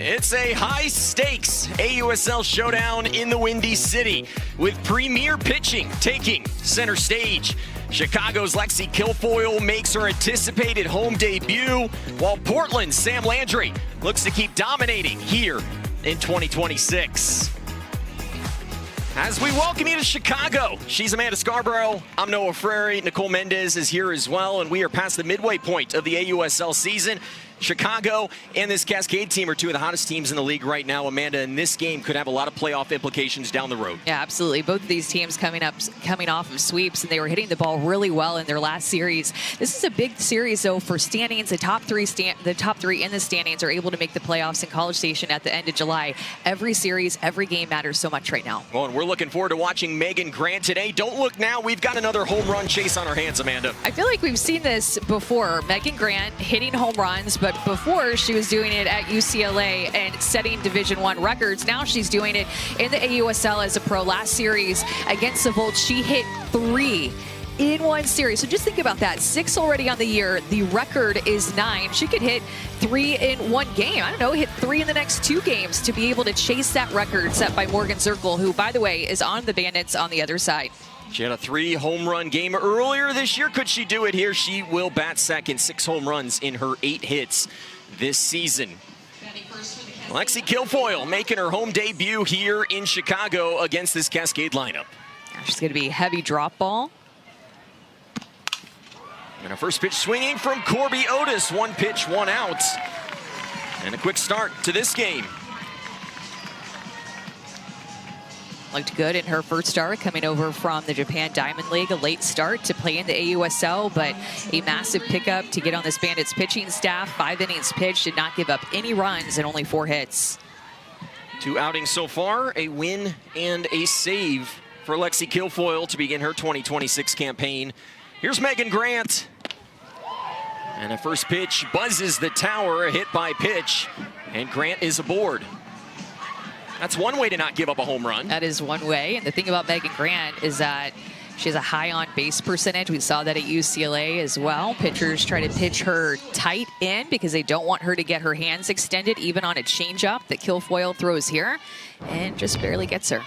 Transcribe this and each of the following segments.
It's a high-stakes AUSL showdown in the Windy City with premier pitching taking center stage. Chicago's Lexi Kilfoyle makes her anticipated home debut, while Portland's Sam Landry looks to keep dominating here in 2026. As we welcome you to Chicago, she's Amanda Scarborough, I'm Noah Frary, Nicole Mendez is here as well, and we are past the midway point of the AUSL season. Chicago and this Cascade team are two of the hottest teams in the league right now, Amanda, and this game could have a lot of playoff implications down the road. Yeah, absolutely. Both of these teams coming off of sweeps, and they were hitting the ball really well in their last series. This is a big series, though, for standings. The top three in the standings are able to make the playoffs in College Station at the end of July. Every series, every game matters so much right now. Well, and we're looking forward to watching Megan Grant today. Don't look now. We've got another home run chase on our hands, Amanda. I feel like we've seen this before. Megan Grant hitting home runs, but before she was doing it at UCLA and setting Division I records. Now she's doing it in the AUSL as a pro. Last series against the Volts, she hit 3 in one series. So just think about that. 6 already on the year. The record is 9. She could hit 3 in one game. I don't know, hit 3 in the next 2 games to be able to chase that record set by Morgan Zirkle, who, by the way, is on the Bandits on the other side. She had a 3 home run game earlier this year. Could she do it here? She will bat second. 6 home runs in her 8 hits this season. Lexi Kilfoyle making her home debut here in Chicago against this Cascade lineup. She's going to be heavy drop ball. And a first pitch swinging from Corby Otis. 1 pitch, 1 out. And a quick start to this game. Looked good in her first start, coming over from the Japan Diamond League. A late start to play in the AUSL, but a massive pickup to get on this Bandits pitching staff. 5 innings pitched, did not give up any runs, and only 4 hits. 2 outings so far, a win and a save for Lexi Kilfoyle to begin her 2026 campaign. Here's Megan Grant. And a first pitch buzzes the tower, a hit by pitch, and Grant is aboard. That's one way to not give up a home run. That is one way. And the thing about Megan Grant is that she has a high on-base percentage. We saw that at UCLA as well. Pitchers try to pitch her tight in because they don't want her to get her hands extended, even on a changeup that Kilfoyle throws here, and just barely gets her.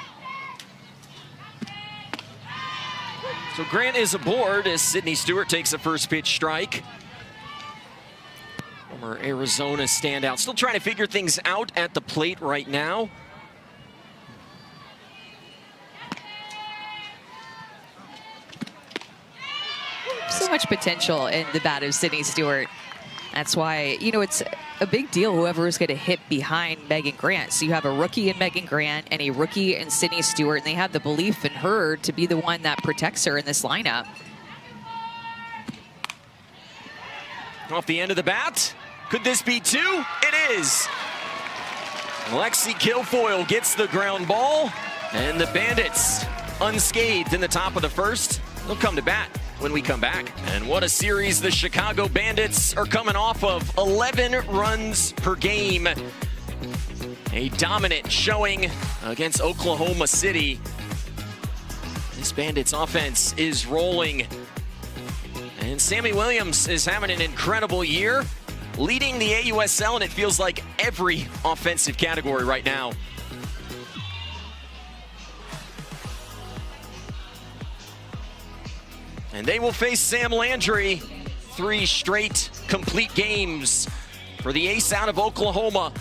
So Grant is aboard as Sydney Stewart takes a first pitch strike. Former Arizona standout. Still trying to figure things out at the plate right now. So much potential in the bat of Sydney Stewart. That's why, you know, it's a big deal whoever is going to hit behind Megan Grant. So you have a rookie in Megan Grant and a rookie in Sydney Stewart, and they have the belief in her to be the one that protects her in this lineup. Off the end of the bat. Could this be 2? It is. Lexi Kilfoyle gets the ground ball, and the Bandits unscathed in the top of the first. They'll come to bat when we come back. And what a series the Chicago Bandits are coming off of. 11 runs per game. A dominant showing against Oklahoma City. This Bandits offense is rolling. And Sami Williams is having an incredible year, leading the AUSL, and it feels like every offensive category right now. And they will face Sam Landry. 3 straight complete games for the ace out of Oklahoma.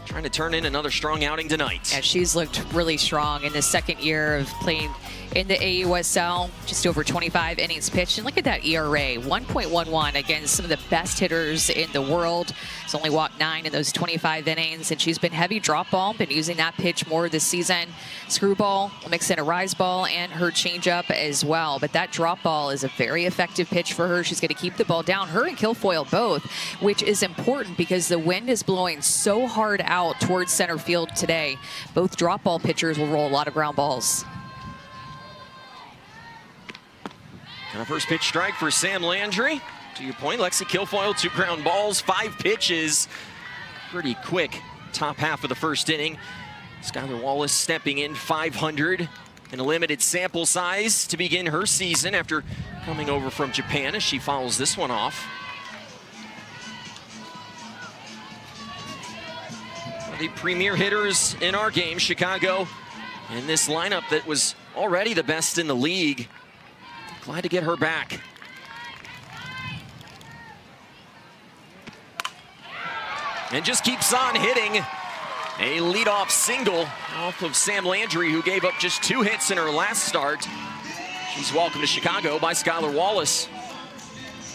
Trying to turn in another strong outing tonight. Yeah, she's looked really strong in the second year of playing in the AUSL. Just over 25 innings pitched. And look at that ERA, 1.11 against some of the best hitters in the world. She's only walked 9 in those 25 innings. And she's been heavy drop ball, been using that pitch more this season. Screwball, mix in a rise ball, and her changeup as well. But that drop ball is a very effective pitch for her. She's going to keep the ball down, her and Kilfoyle both, which is important because the wind is blowing so hard out towards center field today. Both drop ball pitchers will roll a lot of ground balls. And a first pitch strike for Sam Landry. To your point, Lexi Kilfoyle, 2 ground balls, 5 pitches. Pretty quick top half of the first inning. Skylar Wallace stepping in, 500 in a limited sample size to begin her season after coming over from Japan as she follows this one off. The premier hitters in our game, Chicago, in this lineup that was already the best in the league. Glad to get her back. And just keeps on hitting. A leadoff single off of Sam Landry, who gave up just 2 hits in her last start. She's welcomed to Chicago by Skylar Wallace.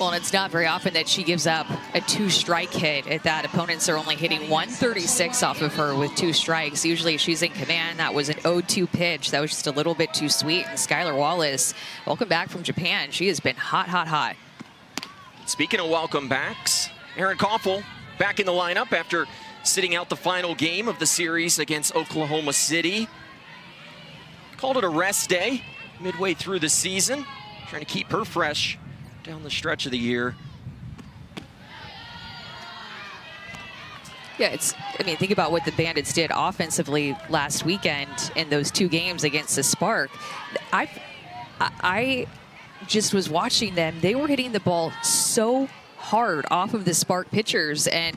Well, and it's not very often that she gives up a 2-strike hit at that. Opponents are only hitting 136 off of her with 2 strikes. Usually she's in command. That was an 0-2 pitch. That was just a little bit too sweet. And Skylar Wallace, welcome back from Japan. She has been hot, hot, hot. Speaking of welcome backs, Erin Koffel back in the lineup after sitting out the final game of the series against Oklahoma City. Called it a rest day midway through the season, trying to keep her fresh down the stretch of the year. Yeah, I mean, think about what the Bandits did offensively last weekend in those 2 games against the Spark. I just was watching them. They were hitting the ball so hard off of the Spark pitchers, and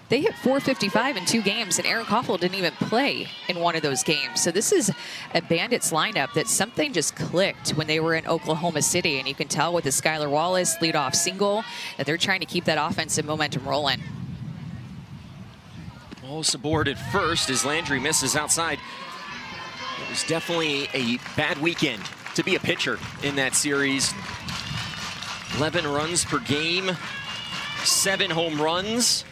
they hit 455 in 2 games, and Erin Koffel didn't even play in one of those games. So this is a Bandits lineup that something just clicked when they were in Oklahoma City, and you can tell with the Skylar Wallace leadoff single that they're trying to keep that offensive momentum rolling. Wallace aboard at first as Landry misses outside. It was definitely a bad weekend to be a pitcher in that series. 11 runs per game, 7 home runs.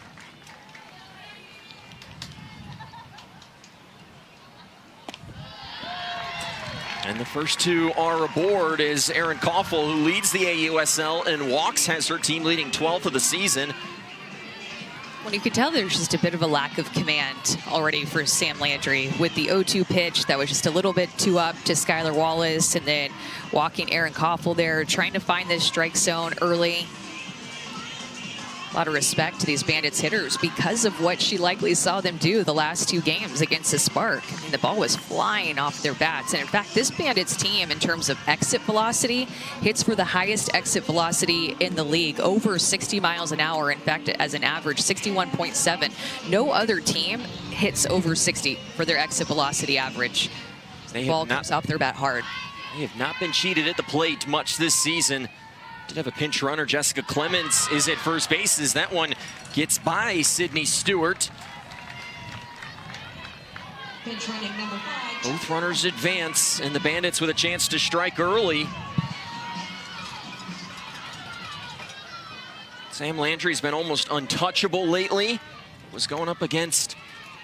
And the first 2 are aboard as Erin Koffel, who leads the AUSL in walks, has her team leading 12th of the season. Well, you can tell there's just a bit of a lack of command already for Sam Landry with the 0-2 pitch that was just a little bit too up to Skylar Wallace, and then walking Erin Koffel there, trying to find this strike zone early. A lot of respect to these Bandits hitters because of what she likely saw them do the last 2 games against the Spark. I mean, the ball was flying off their bats. And in fact, this Bandits team, in terms of exit velocity, hits for the highest exit velocity in the league, over 60 miles an hour. In fact, as an average, 61.7. No other team hits over 60 for their exit velocity average. The ball comes off their bat hard. They have not been cheated at the plate much this season. Did have a pinch runner. Jessica Clements is at first base as that one gets by Sydney Stewart. Pinch running number 5. Both runners advance, and the Bandits with a chance to strike early. Sam Landry's been almost untouchable lately. Was going up against,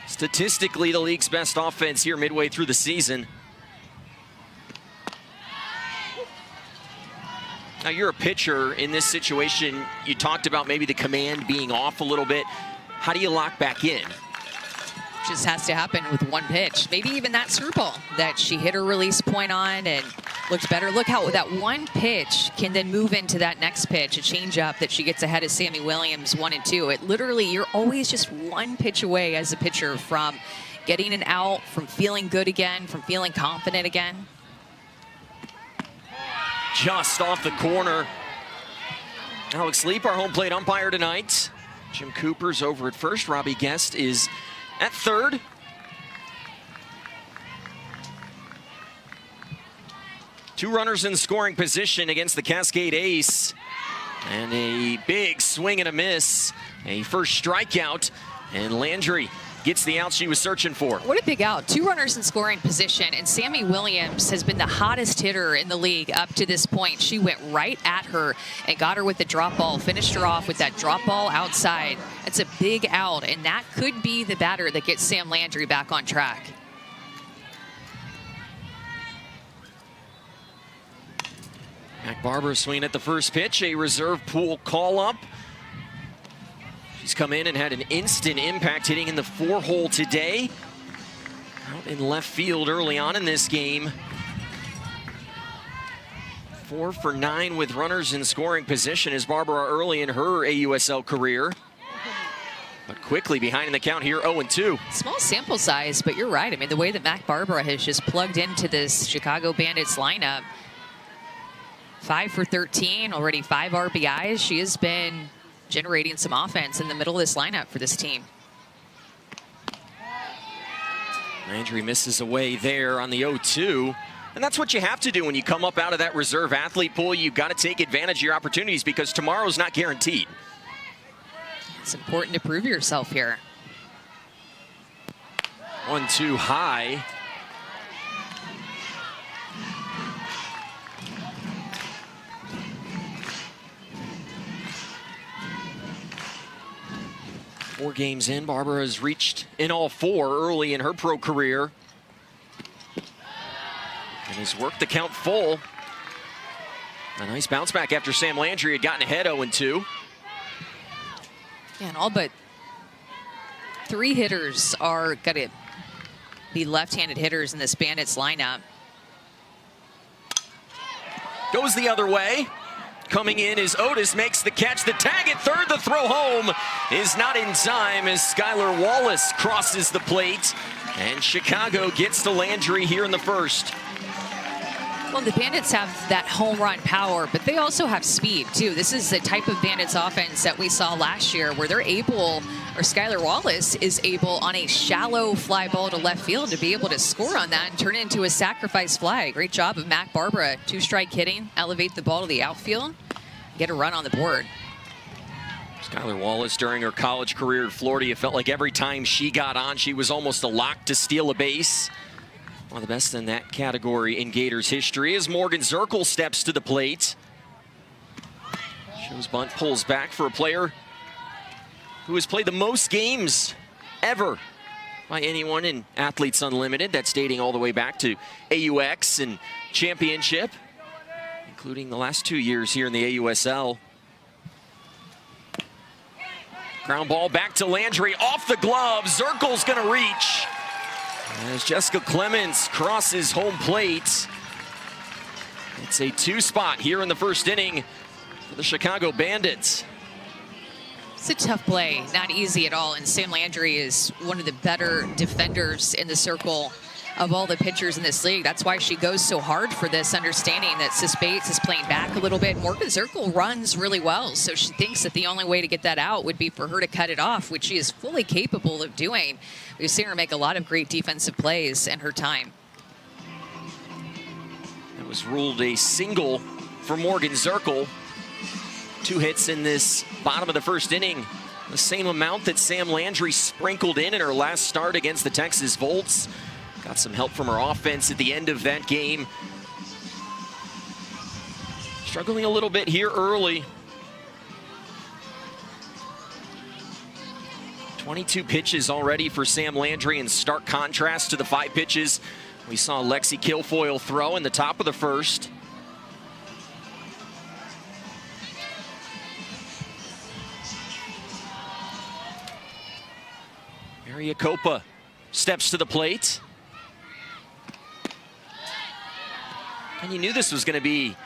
statistically, the league's best offense here midway through the season. Now, you're a pitcher in this situation. You talked about maybe the command being off a little bit. How do you lock back in? Just has to happen with 1 pitch. Maybe even that screwball that she hit her release point on and looked better. Look how that 1 pitch can then move into that next pitch, a changeup that she gets ahead of Sami Williams 1 and 2. It literally, you're always just 1 pitch away as a pitcher from getting an out, from feeling good again, from feeling confident again. Just off the corner. Alex Leap, our home plate umpire tonight. Jim Cooper's over at first. Robbie Guest is at third. Two runners in scoring position against the Cascade Ace. And a big swing and a miss. A first strikeout. And Landry gets the out she was searching for. What a big out. 2 runners in scoring position, and Sami Williams has been the hottest hitter in the league up to this point. She went right at her and got her with the drop ball, finished her off with that drop ball outside. It's a big out, and that could be the batter that gets Sam Landry back on track. Mac Barber swinging at the first pitch, a reserve pool call-up. She's come in and had an instant impact, hitting in the 4-hole today. Out in left field early on in this game. 4 for 9 with runners in scoring position as Barbara early in her AUSL career. But quickly behind in the count here, 0-2. Small sample size, but you're right. I mean, the way that Mac Barbara has just plugged into this Chicago Bandits lineup. 5 for 13, already 5 RBIs. She has been generating some offense in the middle of this lineup for this team. Landry misses away there on the 0-2. And that's what you have to do when you come up out of that reserve athlete pool. You've got to take advantage of your opportunities because tomorrow's not guaranteed. It's important to prove yourself here. 1-2 high. Four games in, Barbara has reached in all four early in her pro career. And has worked the count full. A nice bounce back after Sam Landry had gotten ahead 0-2. Yeah, and all but 3 hitters are going to be left-handed hitters in this Bandits lineup. Goes the other way. Coming in is Otis, makes the catch. The tag at third, the throw home is not in time as Skylar Wallace crosses the plate. And Chicago gets to Landry here in the first. Well, the Bandits have that home run power, but they also have speed, too. This is the type of Bandits offense that we saw last year where they're able, or Skylar Wallace is able on a shallow fly ball to left field to be able to score on that and turn it into a sacrifice fly. Great job of Mac Barbara. 2-strike hitting, elevate the ball to the outfield, get a run on the board. Skylar Wallace, during her college career at Florida, it felt like every time she got on, she was almost a lock to steal a base. One of the best in that category in Gators history as Morgan Zirkle steps to the plate. Shows bunt, pulls back for a player who has played the most games ever by anyone in Athletes Unlimited. That's dating all the way back to AUX and championship, including the last 2 years here in the AUSL. Ground ball back to Landry, off the glove. Zirkle's gonna reach. As Jessica Clemens crosses home plate. It's a 2-spot here in the first inning for the Chicago Bandits. It's a tough play, not easy at all, and Sam Landry is one of the better defenders in the circle of all the pitchers in this league. That's why she goes so hard for this, understanding that Sis Bates is playing back a little bit. Morgan Zirkle runs really well, so she thinks that the only way to get that out would be for her to cut it off, which she is fully capable of doing. We've seen her make a lot of great defensive plays in her time. That was ruled a single for Morgan Zirkle. 2 hits in this bottom of the first inning. The same amount that Sam Landry sprinkled in her last start against the Texas Volts. Got some help from her offense at the end of that game. Struggling a little bit here early. 22 pitches already for Sam Landry, in stark contrast to the 5 pitches we saw Lexi Kilfoyle throw in the top of the first. Mariacopa steps to the plate. And you knew this was going to be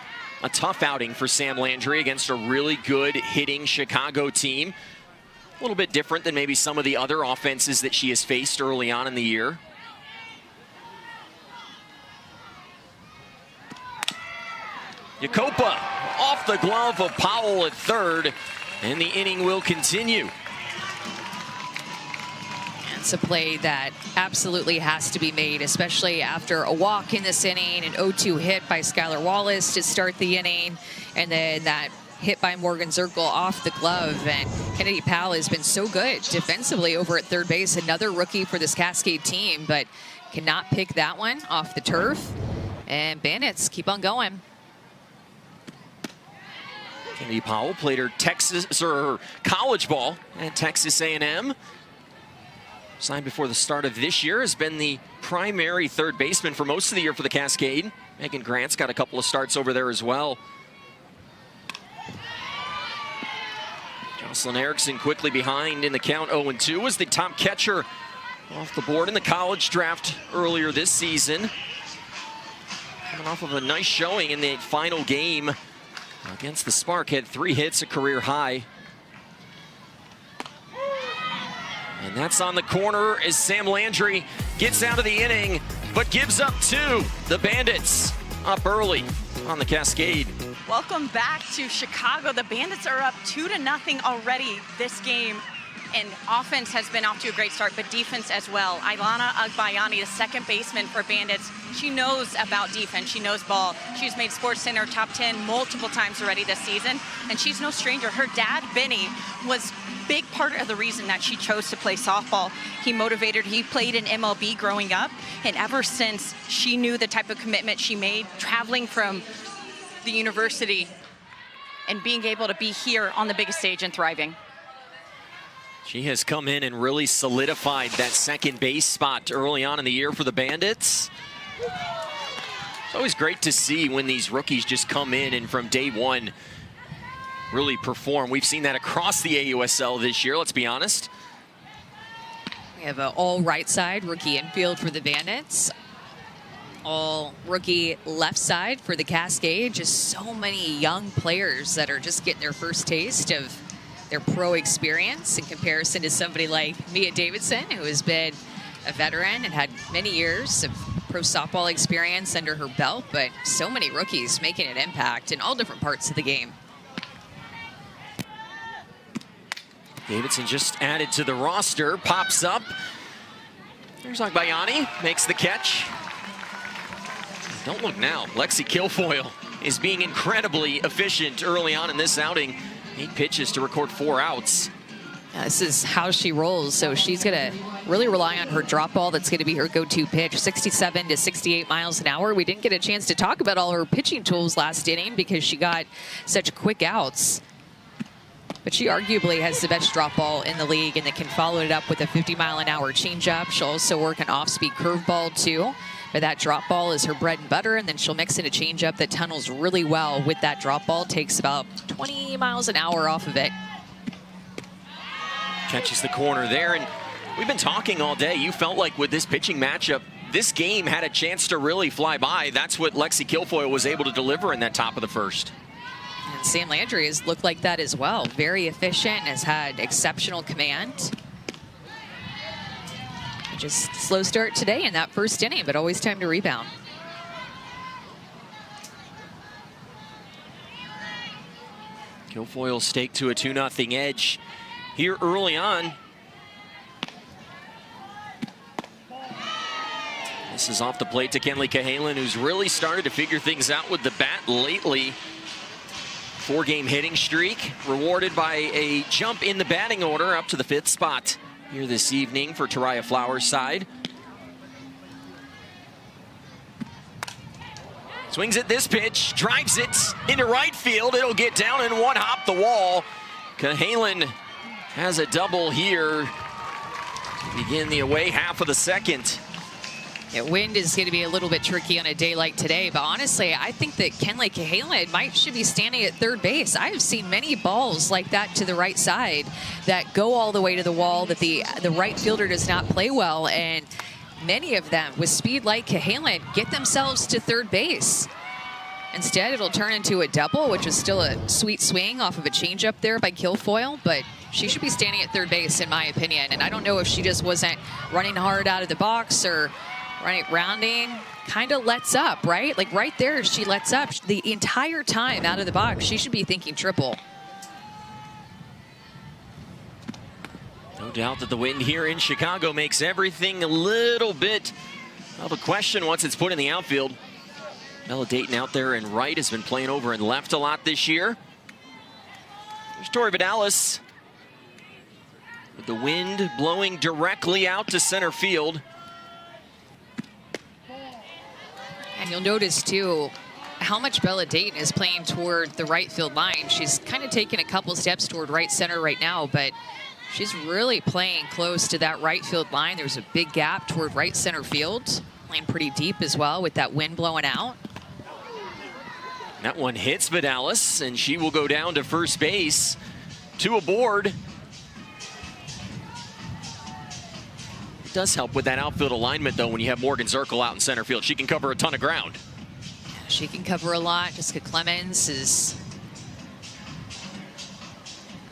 a tough outing for Sam Landry against a really good hitting Chicago team. A little bit different than maybe some of the other offenses that she has faced early on in the year. Yacopa off the glove of Powell at third, and the inning will continue. It's a play that absolutely has to be made, especially after a walk in this inning, an 0-2 hit by Skylar Wallace to start the inning, and then that hit by Morgan Zirkle off the glove. And Kennedy Powell has been so good defensively over at third base, another rookie for this Cascade team, but cannot pick that one off the turf. And Bandits keep on going. Kennedy Powell played her her college ball at Texas A&M. Signed before the start of this year, has been the primary third baseman for most of the year for the Cascade. Megan Grant's got a couple of starts over there as well. Jocelyn Erickson quickly behind in the count. 0-2 was the top catcher off the board in the college draft earlier this season. Coming off of a nice showing in the final game against the Spark. Had 3 hits, a career high. And that's on the corner as Sam Landry gets out of the inning, but gives up 2. The Bandits up early on the Cascade. Welcome back to Chicago. The Bandits are up 2-0 already this game. And offense has been off to a great start, but defense as well. Ailana Agbayani, the second baseman for Bandits, she knows about defense. She knows ball. She's made SportsCenter top 10 multiple times already this season, and she's no stranger. Her dad, Benny, was big part of the reason that she chose to play softball. He motivated her. He played in MLB growing up, and ever since she knew the type of commitment she made, traveling from the university and being able to be here on the biggest stage and thriving. She has come in and really solidified that second base spot early on in the year for the Bandits. It's always great to see when these rookies just come in and from day one really perform. We've seen that across the AUSL this year, let's be honest. We have an all right side rookie infield for the Bandits. All rookie left side for the Cascade. Just so many young players that are just getting their first taste of their pro experience in comparison to somebody like Mia Davidson, who has been a veteran and had many years of pro softball experience under her belt, but so many rookies making an impact in all different parts of the game. Davidson just added to the roster, pops up. There's Agbayani, makes the catch. Don't look now, Lexi Kilfoyle is being incredibly efficient early on in this outing. 8 pitches to record 4 outs. This is how she rolls, so she's going to really rely on her drop ball. That's going to be her go-to pitch, 67 to 68 miles an hour. We didn't get a chance to talk about all her pitching tools last inning because she got such quick outs. But she arguably has the best drop ball in the league, and they can follow it up with a 50-mile-an-hour changeup. She'll also work an off-speed curveball too. But that drop ball is her bread and butter, and then she'll mix in a changeup that tunnels really well with that drop ball. Takes about 20 miles an hour off of it. Catches the corner there, and we've been talking all day. You felt like with this pitching matchup, this game had a chance to really fly by. That's what Lexi Kilfoyle was able to deliver in that top of the first. And Sam Landry has looked like that as well. Very efficient, has had exceptional command. Just slow start today in that first inning, but always time to rebound. Kilfoyle staked to a 2-0 edge here early on. This is off the plate to Kenley Cahalan, who's really started to figure things out with the bat lately. 4-game hitting streak, rewarded by a jump in the batting order up to the 5th spot here this evening for Taraya Flowers' side. Swings at this pitch, drives it into right field. It'll get down and one hop the wall. Cahalan has a double here to begin the away half of the second. Yeah, wind is going to be a little bit tricky on a day like today, but honestly, I think that Kenley Cahalan should be standing at third base. I have seen many balls like that to the right side that go all the way to the wall that the right fielder does not play well, and many of them with speed like Cahalan get themselves to third base. Instead, it'll turn into a double, which is still a sweet swing off of a changeup there by Kilfoyle, but she should be standing at third base in my opinion, and I don't know if she just wasn't running hard out of the box or rounding, kind of lets up, right? Like right there, she lets up the entire time out of the box. She should be thinking triple. No doubt that the wind here in Chicago makes everything a little bit of a question once it's put in the outfield. Bella Dayton out there in right has been playing over and left a lot this year. There's Tori Vidalis with the wind blowing directly out to center field. And you'll notice, too, how much Bella Dayton is playing toward the right field line. She's kind of taking a couple steps toward right center right now, but she's really playing close to that right field line. There's a big gap toward right center field. Playing pretty deep as well with that wind blowing out. That one hits Vidalis, and she will go down to first base. 2 aboard. It does help with that outfield alignment, though, when you have Morgan Zirkle out in center field. She can cover a ton of ground. She can cover a lot. Jessica Clemens is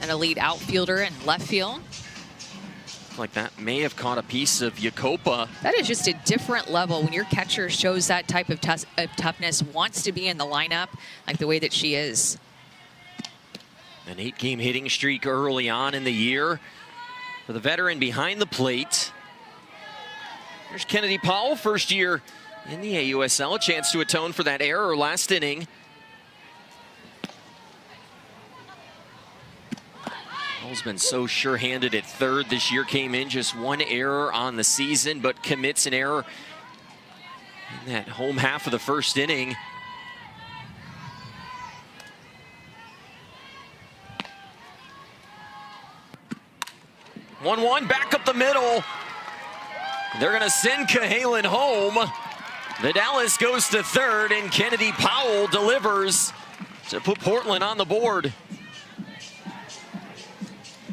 an elite outfielder in left field. Like that may have caught a piece of Yacopa. That is just a different level when your catcher shows that type of toughness, wants to be in the lineup like the way that she is. An 8-game hitting streak early on in the year. for the veteran behind the plate. There's Kennedy Powell, first year in the AUSL, a chance to atone for that error last inning. Powell's been so sure-handed at third this year, came in just one error on the season, but commits an error in that home half of the first inning. One back up the middle. They're going to send Cahalan home. Vidalis goes to third, and Kennedy Powell delivers to put Portland on the board.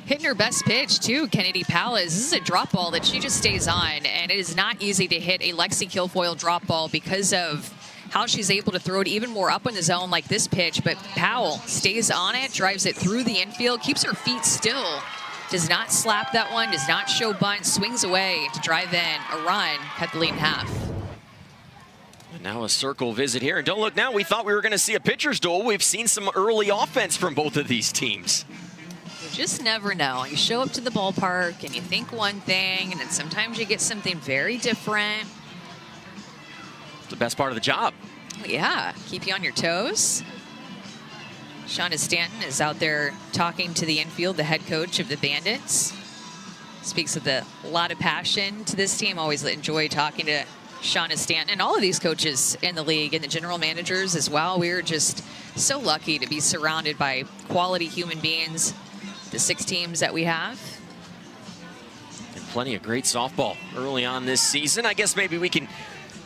Hitting her best pitch, too, Kennedy Powell. This is a drop ball that she just stays on, and it is not easy to hit a Lexi Kilfoyle drop ball because of how she's able to throw it even more up in the zone like this pitch. But Powell stays on it, drives it through the infield, keeps her feet still, does not slap that one, does not show bunt, swings away to drive in a run, cut the lead in half. And now a circle visit here. And don't look now, we thought we were going to see a pitcher's duel. We've seen some early offense from both of these teams. You just never know. You show up to the ballpark and you think one thing, and then sometimes you get something very different. It's the best part of the job. Yeah, keep you on your toes. Shauna Stanton is out there talking to the infield, the head coach of the Bandits. Speaks with a lot of passion to this team. Always enjoy talking to Shauna Stanton and all of these coaches in the league and the general managers as well. We're just so lucky to be surrounded by quality human beings, the 6 teams that we have. And plenty of great softball early on this season. I guess maybe we can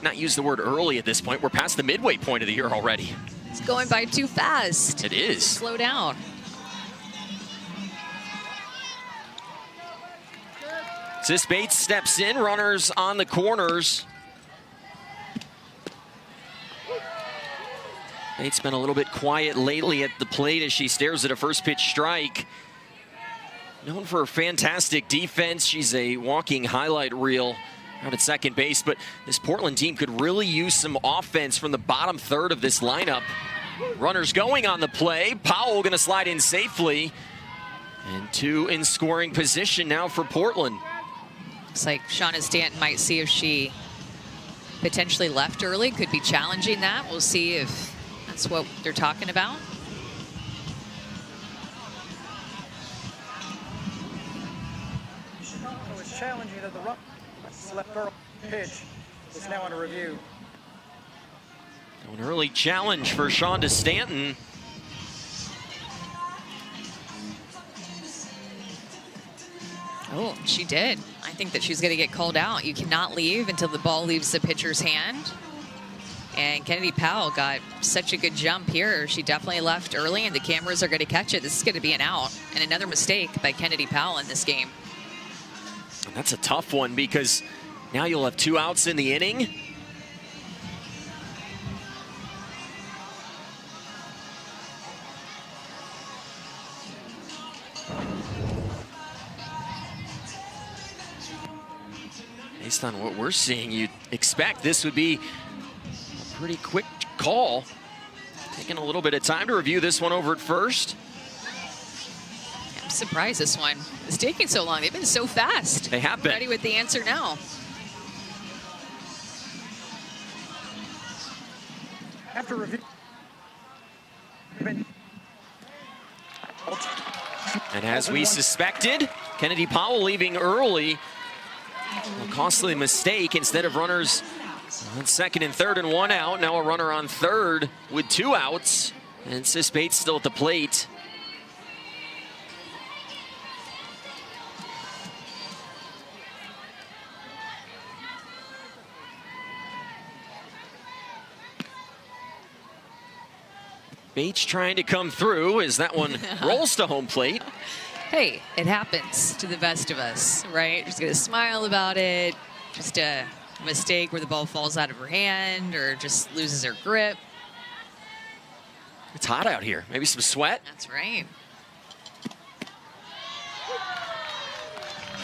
not use the word early at this point. We're past the midway point of the year already. It's going by too fast. It is. Slow down. Sis Bates steps in, runners on the corners. Bates been a little bit quiet lately at the plate as she stares at a first pitch strike. Known for her fantastic defense, she's a walking highlight reel out at second base, but this Portland team could really use some offense from the bottom third of this lineup. Runners going on the play. Powell going to slide in safely. And 2 in scoring position now for Portland. Looks like Shauna Stanton might see if she potentially left early. Could be challenging that. We'll see if that's what they're talking about. Chicago is challenging that the run left early pitch is now under review. An early challenge for Shauna Stanton. Oh, she did. I think that she's going to get called out. You cannot leave until the ball leaves the pitcher's hand. And Kennedy Powell got such a good jump here. She definitely left early, and the cameras are going to catch it. This is going to be an out. And another mistake by Kennedy Powell in this game. And that's a tough one because now you'll have 2 outs in the inning. Based on what we're seeing, you'd expect this would be a pretty quick call. Taking a little bit of time to review this one over at first. I'm surprised this one is taking so long. They've been so fast. They have been. Ready with the answer now. After review. And as we suspected, Kennedy Powell leaving early. A costly mistake. Instead of runners on second and third and 1 out, now a runner on third with 2 outs. And Sis Bates still at the plate. Bates trying to come through as that one rolls to home plate. Hey, it happens to the best of us, right? Just gonna smile about it. Just a mistake where the ball falls out of her hand or just loses her grip. It's hot out here. Maybe some sweat. That's right.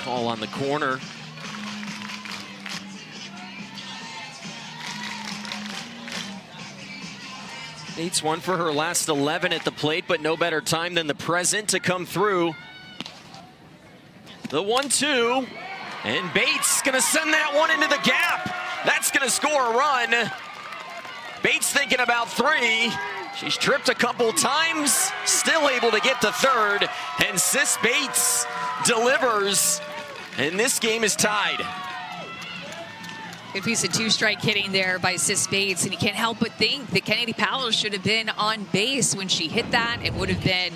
Call on the corner. Bates one for her last 11 at the plate, but no better time than the present to come through. The 1-2. And Bates gonna send that one into the gap. That's gonna score a run. Bates thinking about 3. She's tripped a couple times, still able to get to 3rd. And Sis Bates delivers. And this game is tied. Good piece of 2-strike hitting there by Sis Bates, and you can't help but think that Kennedy Powell should have been on base when she hit that. It would have been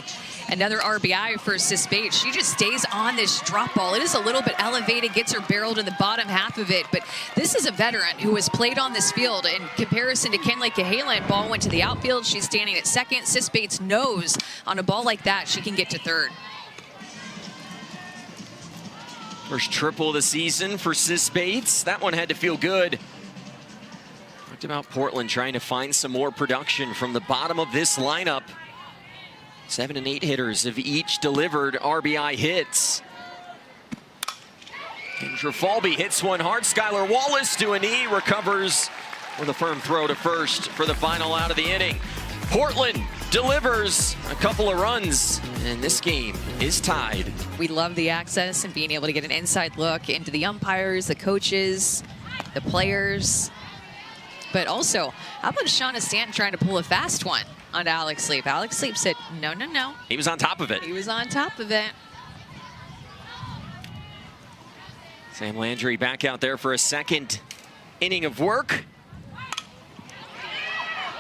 another RBI for Sis Bates. She just stays on this drop ball. It is a little bit elevated, gets her barrel to the bottom half of it, but this is a veteran who has played on this field. In comparison to Kenley Cahalan, ball went to the outfield. She's standing at 2nd. Sis Bates knows on a ball like that she can get to 3rd. First triple of the season for Sis Bates. That one had to feel good. Talked about Portland trying to find some more production from the bottom of this lineup. 7 and 8 hitters have each delivered RBI hits. And Trafalby hits one hard. Skylar Wallace to a knee, recovers with a firm throw to first for the final out of the inning. Portland delivers a couple of runs, and this game is tied. We love the access and being able to get an inside look into the umpires, the coaches, the players. But also, how about Shauna Stanton trying to pull a fast one on Alex Leap? Alex Leap said, no, no, no. He was on top of it. He was on top of it. Sam Landry back out there for a 2nd inning of work.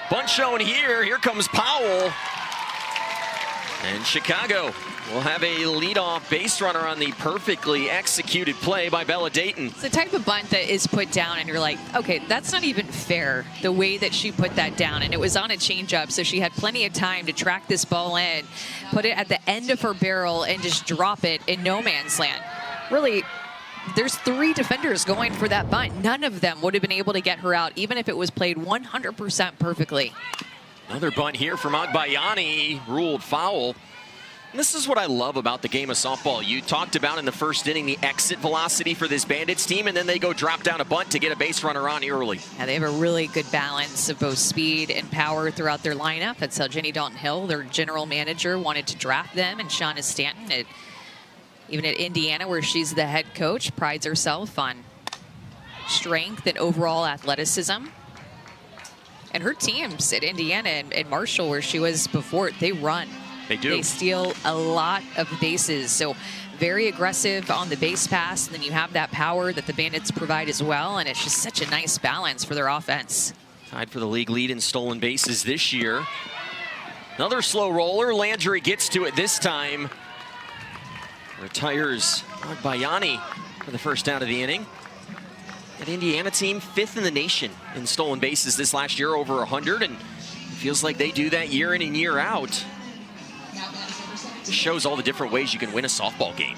Bunt shown here. Here comes Powell. And Chicago will have a leadoff base runner on the perfectly executed play by Bella Dayton. It's the type of bunt that is put down and you're like, okay, that's not even fair, the way that she put that down. And it was on a changeup, so she had plenty of time to track this ball in, put it at the end of her barrel, and just drop it in no man's land. Really, there's 3 defenders going for that bunt. None of them would have been able to get her out, even if it was played 100% perfectly. Another bunt here from Agbayani, ruled foul. And this is what I love about the game of softball. You talked about in the first inning the exit velocity for this Bandits team, and then they go drop down a bunt to get a base runner on early. Yeah, they have a really good balance of both speed and power throughout their lineup. That's how Jenny Dalton-Hill, their general manager, wanted to draft them, and Shauna Stanton, even at Indiana, where she's the head coach, prides herself on strength and overall athleticism. And her teams at Indiana and Marshall, where she was before, they run. They do. They steal a lot of bases. So very aggressive on the base pass. And then you have that power that the Bandits provide as well. And it's just such a nice balance for their offense. Tied for the league lead in stolen bases this year. Another slow roller. Landry gets to it this time. Retires Agbayani for the first out of the inning. That Indiana team, 5th in the nation in stolen bases this last year, over 100, and it feels like they do that year in and year out. This shows all the different ways you can win a softball game.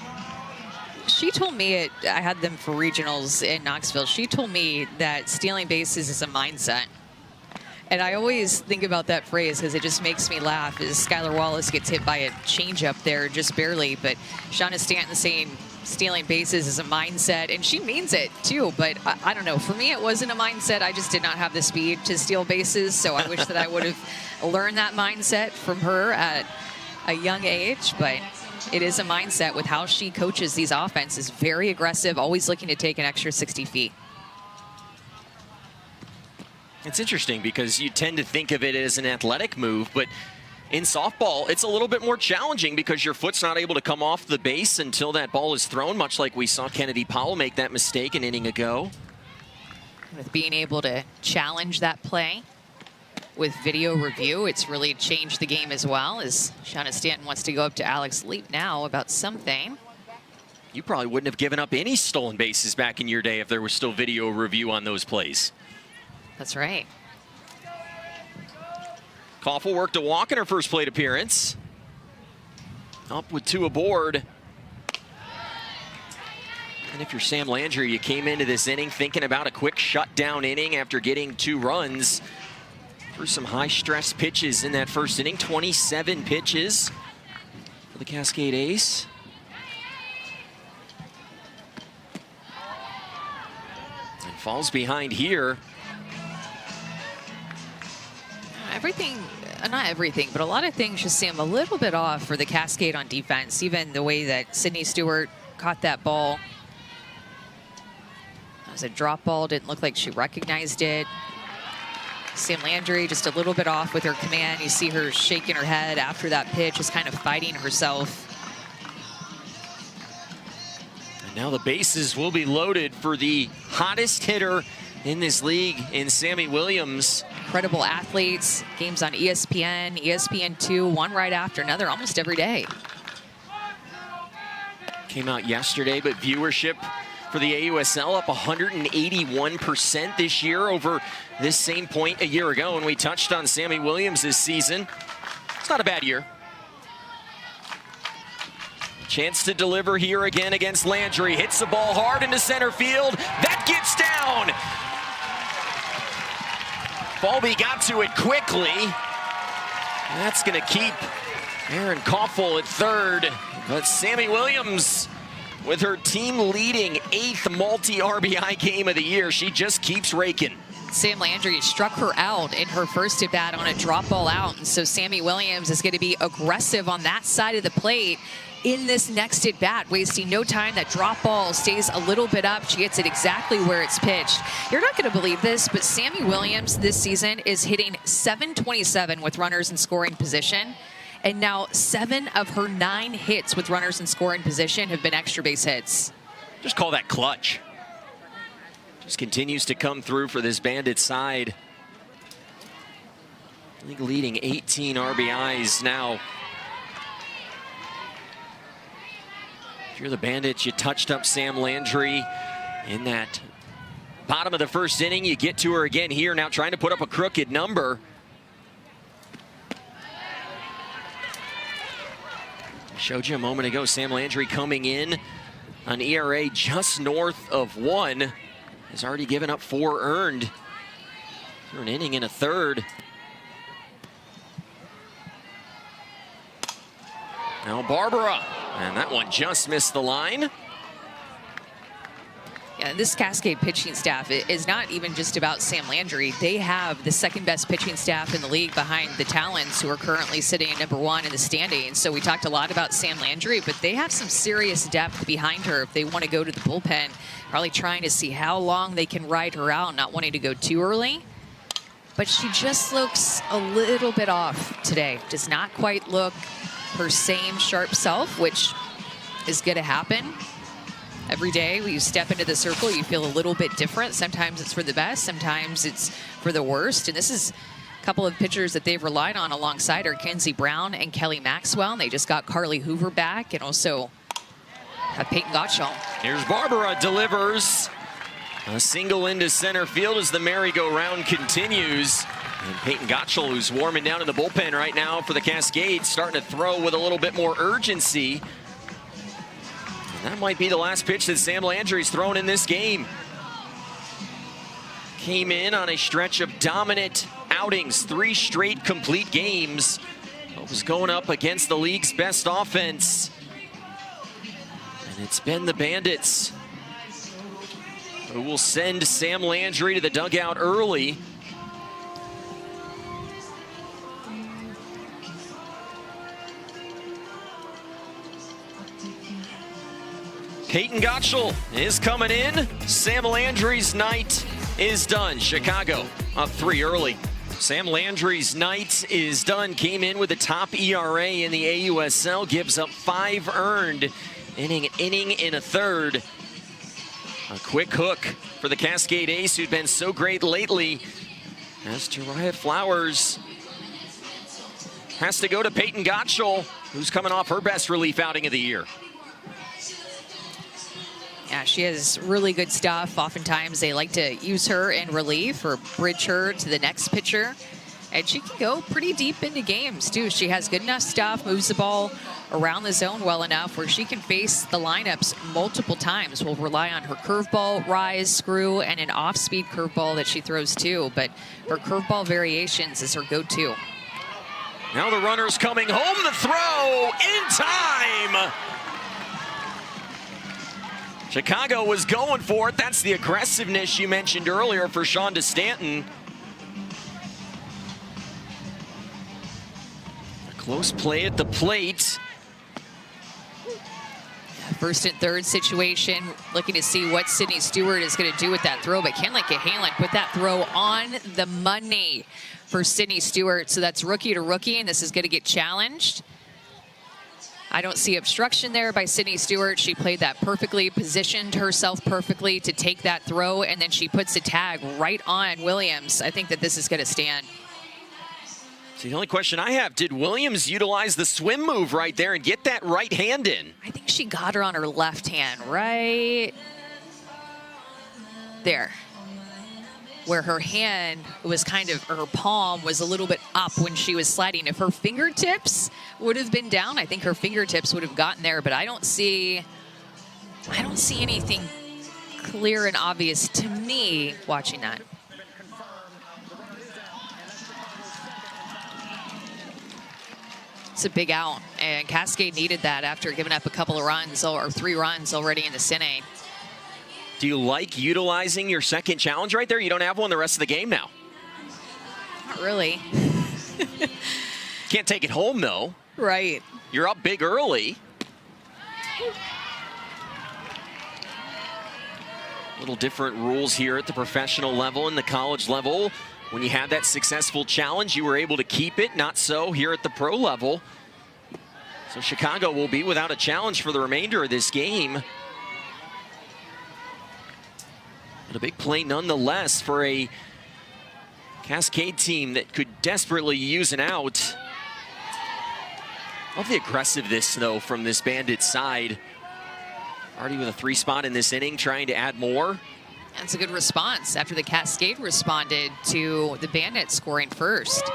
She told me, I had them for regionals in Knoxville, she told me that stealing bases is a mindset. And I always think about that phrase because it just makes me laugh as Skylar Wallace gets hit by a changeup there just barely. But Shauna Stanton saying stealing bases is a mindset, and she means it too. But I don't know. For me, it wasn't a mindset. I just did not have the speed to steal bases. So I wish that I would have learned that mindset from her at a young age. But it is a mindset with how she coaches these offenses. Very aggressive, always looking to take an extra 60 feet. It's interesting because you tend to think of it as an athletic move, but in softball, it's a little bit more challenging because your foot's not able to come off the base until that ball is thrown, much like we saw Kennedy Powell make that mistake an inning ago. With being able to challenge that play with video review, it's really changed the game as well, as Shauna Stanton wants to go up to Alex Leap now about something. You probably wouldn't have given up any stolen bases back in your day if there was still video review on those plays. That's right. Koffel worked a walk in her first plate appearance. Up with 2 aboard. And if you're Sam Landry, you came into this inning thinking about a quick shutdown inning after getting 2 runs. Threw some high-stress pitches in that first inning. 27 pitches for the Cascade ace. And falls behind here. Everything, not everything, but a lot of things just seem a little bit off for the Cascade on defense. Even the way that Sydney Stewart caught that ball. It was a drop ball. Didn't look like she recognized it. Sam Landry just a little bit off with her command. You see her shaking her head after that pitch, just kind of fighting herself. And now the bases will be loaded for the hottest hitter in this league in Sami Williams. Incredible athletes, games on ESPN, ESPN2, one right after another, almost every day. Came out yesterday, but viewership for the AUSL up 181% this year over this same point a year ago. And we touched on Sami Williams this season. It's not a bad year. Chance to deliver here again against Landry. Hits the ball hard into center field. That gets down. Falby got to it quickly. That's going to keep Aaron Koffel at third. But Sami Williams, with her team-leading 8th multi-RBI game of the year, she just keeps raking. Sam Landry struck her out in her first at-bat on a drop ball out. And so Sami Williams is going to be aggressive on that side of the plate in this next at-bat, wasting no time. That drop ball stays a little bit up. She gets it exactly where it's pitched. You're not going to believe this, but Sami Williams this season is hitting .727 with runners in scoring position. And now 7 of her 9 hits with runners in scoring position have been extra base hits. Just call that clutch. Just continues to come through for this Bandit side. League leading 18 RBIs now. If you're the Bandits, you touched up Sam Landry in that bottom of the first inning. You get to her again here, now trying to put up a crooked number. I showed you a moment ago, Sam Landry coming in on ERA just north of 1. Has already given up 4 earned for an inning and a third. Now Barbara, and that one just missed the line. Yeah, this Cascade pitching staff is not even just about Sam Landry. They have the second best pitching staff in the league behind the Talons, who are currently sitting at #1 in the standings. So we talked a lot about Sam Landry, but they have some serious depth behind her if they want to go to the bullpen. Probably trying to see how long they can ride her out, not wanting to go too early. But she just looks a little bit off today. Does not quite look her same sharp self, which is going to happen. Every day when you step into the circle, you feel a little bit different. Sometimes it's for the best, sometimes it's for the worst. And this is a couple of pitchers that they've relied on alongside her, Kenzie Brown and Kelly Maxwell. And they just got Carly Hoover back and also have Peyton Gottschall. Here's Barbara, delivers a single into center field as the merry-go-round continues. And Peyton Gottschall, who's warming down in the bullpen right now for the Cascade, starting to throw with a little bit more urgency. That might be the last pitch that Sam Landry's thrown in this game. Came in on a stretch of dominant outings, 3 straight complete games. But was going up against the league's best offense. And it's been the Bandits who will send Sam Landry to the dugout early. Peyton Gottschall is coming in. Sam Landry's night is done. Chicago up 3 early. Sam Landry's night is done. Came in with the top ERA in the AUSL. Gives up 5 earned. Inning in a third. A quick hook for the Cascade ace, who'd been so great lately. As Tariah Flowers has to go to Peyton Gottschall, who's coming off her best relief outing of the year. Yeah, she has really good stuff. Oftentimes they like to use her in relief or bridge her to the next pitcher. And she can go pretty deep into games, too. She has good enough stuff, moves the ball around the zone well enough where she can face the lineups multiple times. Will rely on her curveball, rise, screw, and an off-speed curveball that she throws, too. But her curveball variations is her go-to. Now the runner's coming home. The throw in time. Chicago was going for it. That's the aggressiveness you mentioned earlier for Shonda Stanton. A close play at the plate. first and third situation, looking to see what Sydney Stewart is going to do with that throw. But Kenley Cahalan put that throw on the money for Sydney Stewart. So that's rookie to rookie, and this is going to get challenged. I don't see obstruction there by Sydney Stewart. She played that perfectly, positioned herself perfectly to take that throw, and then she puts a tag right on Williams. I think that this is going to stand. So the only question I have, did Williams utilize the swim move right there and get that right hand in? I think she got her on her left hand, right there, where her hand was kind of, her palm was a little bit up when she was sliding. If her fingertips would have been down, I think her fingertips would have gotten there, but I don't see anything clear and obvious to me watching that. It's a big out, and Cascade needed that after giving up a couple of runs, or 3 runs already in this inning. Do you like utilizing your second challenge right there? You don't have one the rest of the game now. Not really. Can't take it home, though. Right. You're up big early. Little different rules here at the professional level and the college level. When you had that successful challenge, you were able to keep it. Not so here at the pro level. So Chicago will be without a challenge for the remainder of this game. But a big play nonetheless for a Cascade team that could desperately use an out. Love the aggressiveness, though, from this Bandits side. Already with a 3 spot in this inning, trying to add more. That's a good response after the Cascade responded to the Bandits scoring first.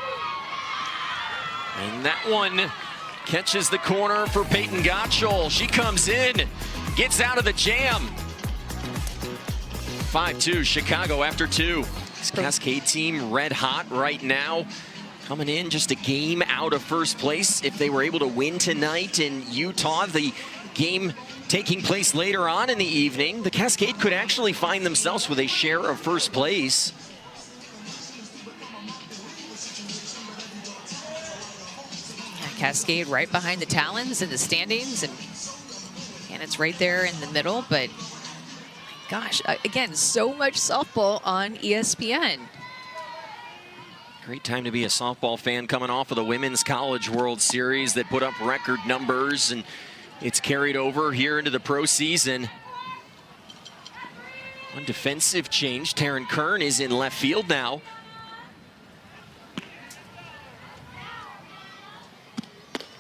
And that one catches the corner for Peyton Gottschall. She comes in, gets out of the jam. 5-2 Chicago after 2. This Cascade team red hot right now. Coming in just a game out of first place. If they were able to win tonight in Utah, the game taking place later on in the evening, the Cascade could actually find themselves with a share of first place. Cascade right behind the Talons in the standings, and it's right there in the middle. But gosh, again, so much softball on ESPN. Great time to be a softball fan, coming off of the Women's College World Series that put up record numbers, and it's carried over here into the pro season. One defensive change. Taryn Kern is in left field now.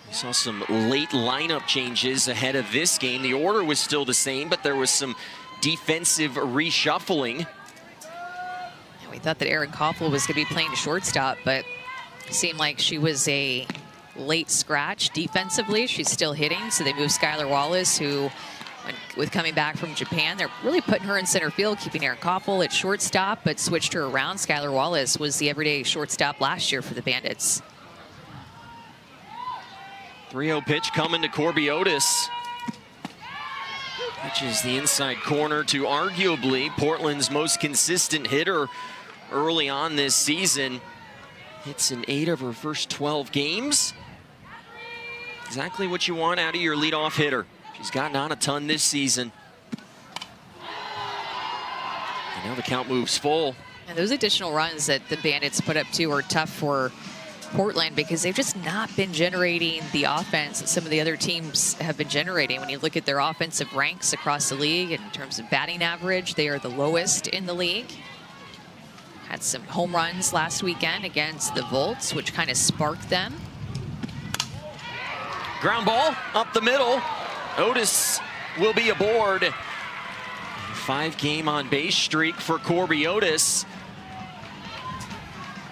We saw some late lineup changes ahead of this game. The order was still the same, but there was some defensive reshuffling. We thought that Erin Koffel was going to be playing shortstop, but it seemed like she was a late scratch defensively. She's still hitting, so they moved Skylar Wallace, who, with coming back from Japan, they're really putting her in center field, keeping Erin Koffel at shortstop, but switched her around. Skylar Wallace was the everyday shortstop last year for the Bandits. 3-0 pitch coming to Corby Otis. Pitches the inside corner to arguably Portland's most consistent hitter early on this season. Hits in 8 of her first 12 games. Exactly what you want out of your leadoff hitter. She's gotten on a ton this season. And now the count moves full. And those additional runs that the Bandits put up too are tough for Portland because they've just not been generating the offense that some of the other teams have been generating. When you look at their offensive ranks across the league in terms of batting average, they are the lowest in the league. Had some home runs last weekend against the Volts, which kind of sparked them. Ground ball up the middle. Otis will be aboard. 5-game on base streak for Corby Otis.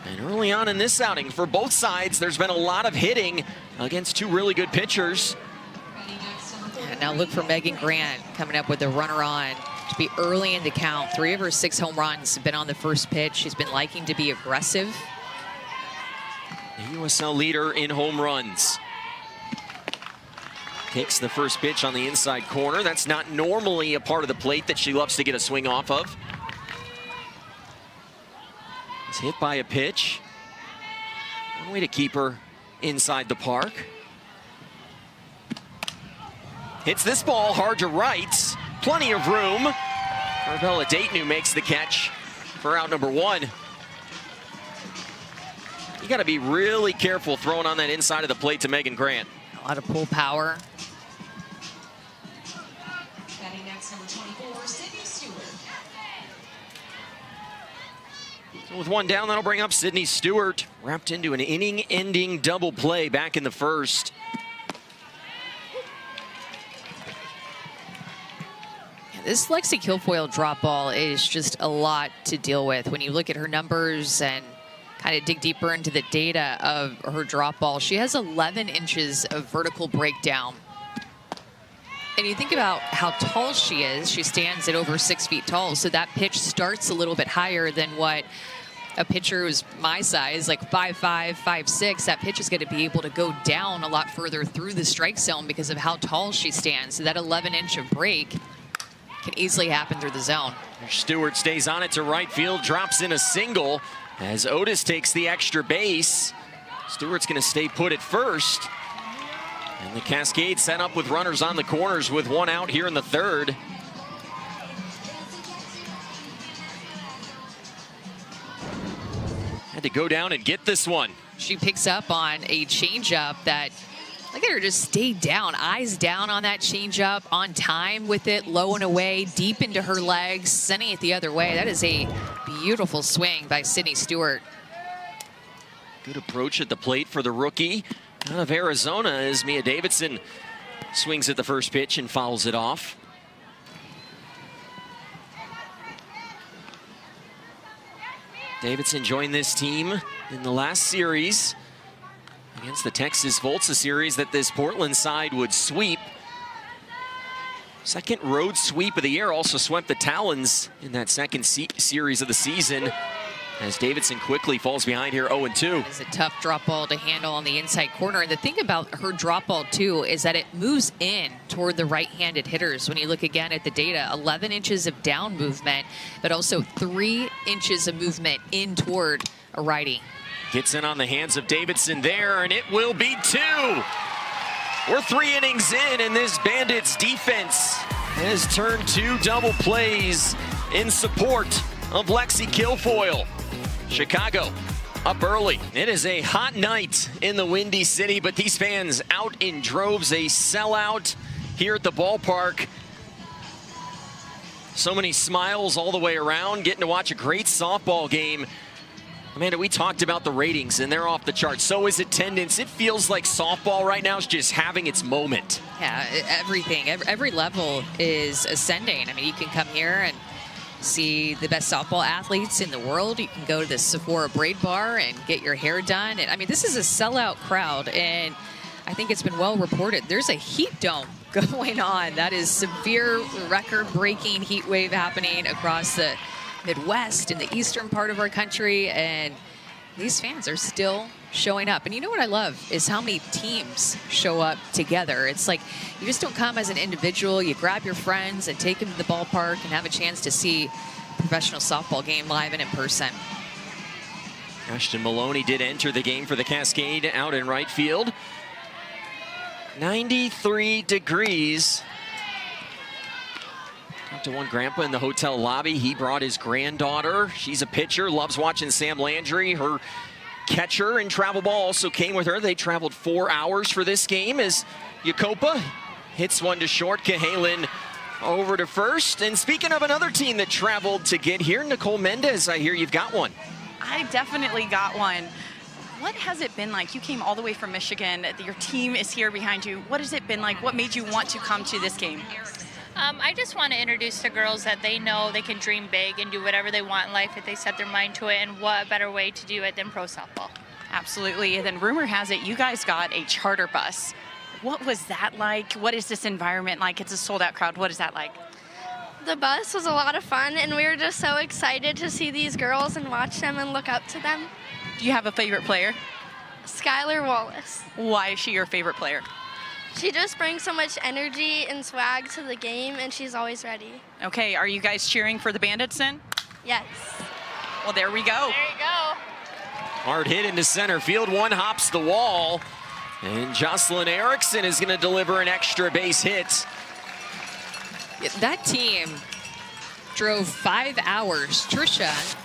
And early on in this outing, for both sides, there's been a lot of hitting against 2 really good pitchers. And now look for Megan Grant coming up with a runner on to be early in the count. 3 of her 6 home runs have been on the first pitch. She's been liking to be aggressive. The USL leader in home runs. Takes the first pitch on the inside corner. That's not normally a part of the plate that she loves to get a swing off of. It's hit by a pitch. One way to keep her inside the park. hits this ball hard to right. Plenty of room. Arbella Dayton who makes the catch for out number 1. You got to be really careful throwing on that inside of the plate to Megan Grant. A lot of pull power. Batting next, number 24, Sydney Stewart. So with 1 down, that'll bring up Sydney Stewart, wrapped into an inning-ending double play back in the first. This Lexi Kilfoyle drop ball is just a lot to deal with. When you look at her numbers and kind of dig deeper into the data of her drop ball, she has 11 inches of vertical breakdown. And you think about how tall she is. She stands at over 6 feet tall, so that pitch starts a little bit higher than what a pitcher who's my size, like 5'5", 5'6", that pitch is going to be able to go down a lot further through the strike zone because of how tall she stands. So that 11-inch of break can easily happen through the zone. Stewart stays on it to right field, drops in a single as Otis takes the extra base. Stewart's going to stay put at first. And the Cascade set up with runners on the corners with 1 out here in the 3rd. Had to go down and get this one. She picks up on a changeup that, look at her just stay down, eyes down on that changeup, on time with it, low and away, deep into her legs, sending it the other way. That is a beautiful swing by Sydney Stewart. Good approach at the plate for the rookie out of Arizona as Mia Davidson swings at the first pitch and fouls it off. Davidson joined this team in the last series against the Texas Volta series that this Portland side would sweep. Second road sweep of the year, also swept the Talons in that second series of the season as Davidson quickly falls behind here 0-2. It's a tough drop ball to handle on the inside corner. And the thing about her drop ball, too, is that it moves in toward the right-handed hitters. When you look again at the data, 11 inches of down movement, but also 3 inches of movement in toward a righty. Gets in on the hands of Davidson there, and it will be 2. We're 3 innings in, and this Bandits defense has turned 2 double plays in support of Lexi Kilfoyle. Chicago up early. It is a hot night in the Windy City, but these fans out in droves, a sellout here at the ballpark. So many smiles all the way around, getting to watch a great softball game. Amanda, we talked about the ratings, and they're off the charts. So is attendance. It feels like softball right now is just having its moment. Yeah, everything, every level is ascending. I mean, you can come here and see the best softball athletes in the world. You can go to the Sephora Braid Bar and get your hair done. And I mean, this is a sellout crowd, and I think it's been well reported. There's a heat dome going on. That is severe record-breaking heat wave happening across the Midwest and the eastern part of our country, and these fans are still showing up. And you know what I love is how many teams show up together. It's like you just don't come as an individual. You grab your friends and take them to the ballpark and have a chance to see a professional softball game live and in person. Ashton Maloney did enter the game for the Cascade out in right field. 93 degrees. Talked to one grandpa in the hotel lobby. He brought his granddaughter. She's a pitcher, loves watching Sam Landry. Her catcher and travel ball also came with her. They traveled 4 hours for this game as Yacopa hits one to short. Cahalan over to first. And speaking of another team that traveled to get here, Nicole Mendez, I hear you've got one. I definitely got one. What has it been like? You came all the way from Michigan. Your team is here behind you. What has it been like? What made you want to come to this game? I just want to introduce the girls that they know they can dream big and do whatever they want in life if they set their mind to it, and what better way to do it than pro softball. Absolutely. And then rumor has it you guys got a charter bus. What was that like? What is this environment like? It's a sold-out crowd. What is that like? The bus was a lot of fun, and we were just so excited to see these girls and watch them and look up to them. Do you have a favorite player? Skylar Wallace. Why is she your favorite player? She just brings so much energy and swag to the game, and she's always ready. Okay, are you guys cheering for the Bandits then? Yes. Well, there we go. There you go. Hard hit into center field. One hops the wall. And Jocelyn Erickson is going to deliver an extra base hit. That team drove 5 hours. Trisha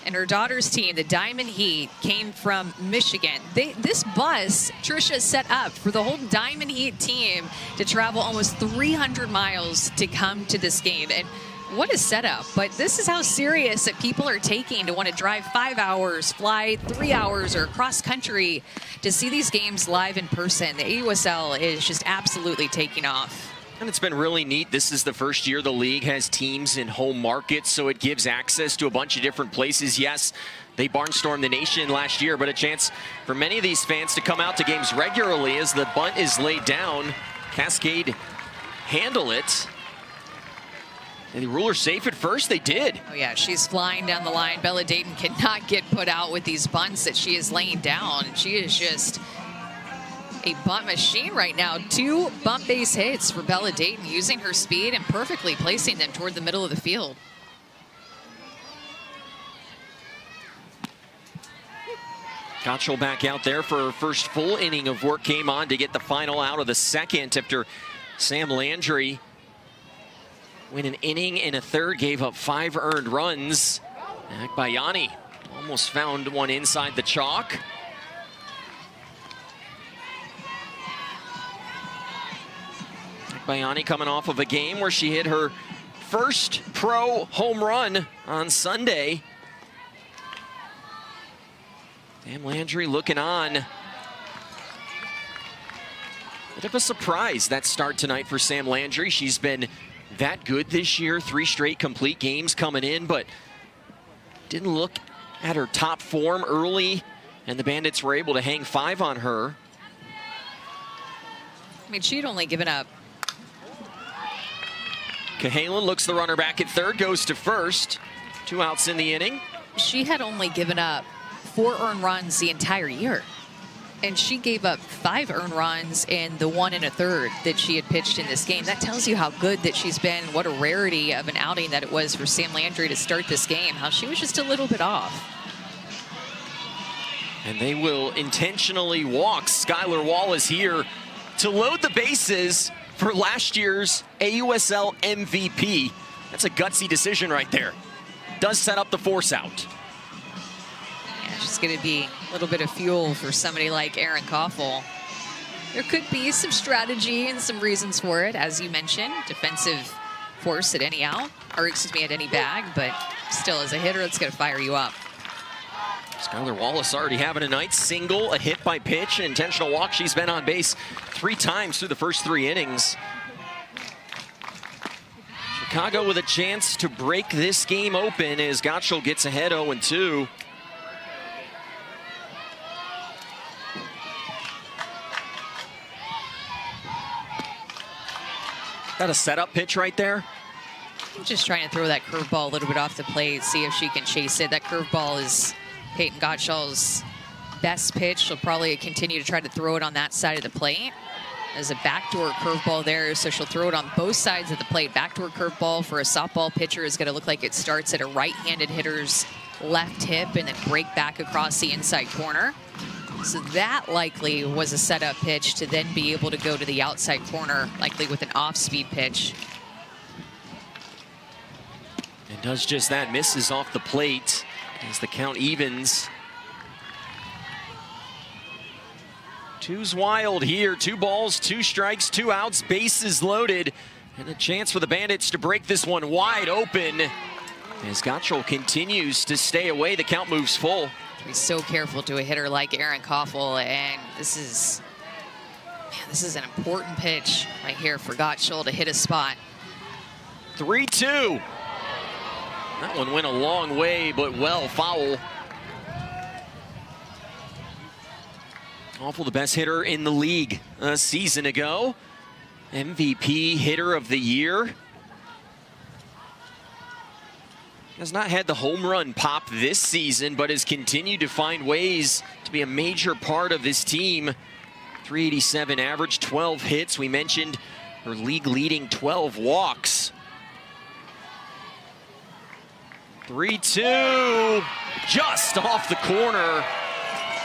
and her daughter's team, the Diamond Heat, came from Michigan. This bus, Trisha set up for the whole Diamond Heat team to travel almost 300 miles to come to this game. And what a setup. But this is how serious that people are taking to want to drive 5 hours, fly 3 hours, or cross country to see these games live in person. The AUSL is just absolutely taking off. And it's been really neat. This is the first year the league has teams in home markets, so it gives access to a bunch of different places. Yes, they barnstormed the nation last year, but a chance for many of these fans to come out to games regularly as the bunt is laid down. Cascade handle it. And the ruler safe at first. They did. Oh, yeah, she's flying down the line. Bella Dayton cannot get put out with these bunts that she is laying down. She is just a bunt machine right now. 2 bunt base hits for Bella Dayton, using her speed and perfectly placing them toward the middle of the field. Gottschall back out there for her first full inning of work. Came on to get the final out of the second after Sam Landry went an inning and a third, gave up 5 earned runs. Akbayani almost found one inside the chalk. Akbayani coming off of a game where she hit her first pro home run on Sunday. Sam Landry looking on. Bit of a surprise, that start tonight for Sam Landry. She's been that good this year, 3 straight complete games coming in, but didn't look at her top form early, and the Bandits were able to hang 5 on her. I mean, she'd only given up. Cahalan looks the runner back at third, goes to first. 2 outs in the inning. She had only given up 4 earned runs the entire year. And she gave up 5 earned runs in the 1 1/3 that she had pitched in this game. That tells you how good that she's been. What a rarity of an outing that it was for Sam Landry to start this game. How she was just a little bit off. And they will intentionally walk Skylar Wallace here to load the bases for last year's AUSL MVP. That's a gutsy decision right there. Does set up the force out. It's going to be a little bit of fuel for somebody like Erin Koffel. There could be some strategy and some reasons for it, as you mentioned. Defensive force at any out, or excuse me, at any bag, but still as a hitter, it's going to fire you up. Skylar Wallace already having a night. Single, a hit by pitch, an intentional walk. She's been on base 3 times through the first 3 innings. Chicago with a chance to break this game open as Gottschall gets ahead 0-2. That a setup pitch right there? I'm just trying to throw that curveball a little bit off the plate, see if she can chase it. That curveball is Peyton Gottschall's best pitch. She'll probably continue to try to throw it on that side of the plate. There's a backdoor curveball there, so she'll throw it on both sides of the plate. Backdoor curveball for a softball pitcher is going to look like it starts at a right-handed hitter's left hip and then break back across the inside corner. So that likely was a setup pitch to then be able to go to the outside corner, likely with an off-speed pitch. And does just that, misses off the plate as the count evens. 2's wild here, 2 balls, 2 strikes, 2 outs, bases loaded, and a chance for the Bandits to break this one wide open. As Gottschall continues to stay away, the count moves full. Be so careful to a hitter like Erin Koffel, and this is an important pitch right here for Gottschall to hit a spot. 3-2. That one went a long way, but well foul. Koffel, the best hitter in the league a season ago. MVP hitter of the year. Has not had the home run pop this season, but has continued to find ways to be a major part of this team. 387 average, 12 hits. We mentioned her league-leading 12 walks. 3-2, just off the corner.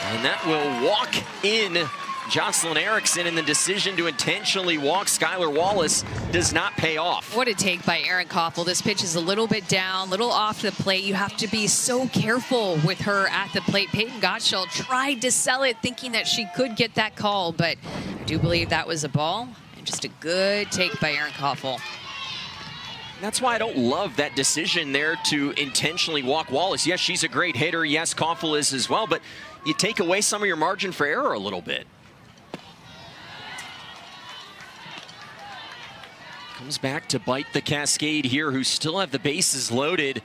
And that will walk in Jocelyn Erickson, and the decision to intentionally walk Skylar Wallace does not pay off. What a take by Erin Koffel. This pitch is a little bit down, a little off the plate. You have to be so careful with her at the plate. Peyton Gottschall tried to sell it thinking that she could get that call, but I do believe that was a ball, and just a good take by Erin Koffel. That's why I don't love that decision there to intentionally walk Wallace. Yes, she's a great hitter. Yes, Koffel is as well, but you take away some of your margin for error a little bit. Comes back to bite the Cascade here, who still have the bases loaded.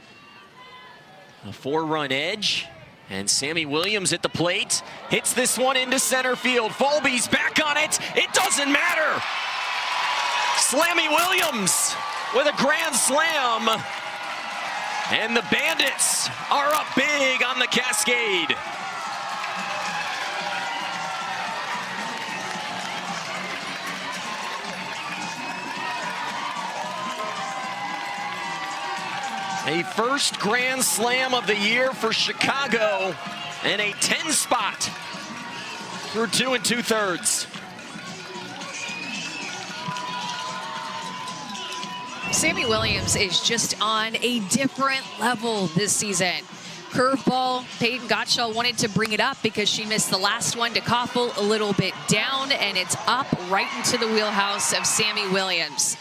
A 4-run edge, and Sami Williams at the plate. Hits this one into center field. Fulby's back on it. It doesn't matter. Slammy Williams with a grand slam. And the Bandits are up big on the Cascade. A first grand slam of the year for Chicago, and a 10 spot through 2 2/3. Sami Williams is just on a different level this season. Curveball, Peyton Gottschall wanted to bring it up because she missed the last one to Koffel, a little bit down, and it's up right into the wheelhouse of Sami Williams.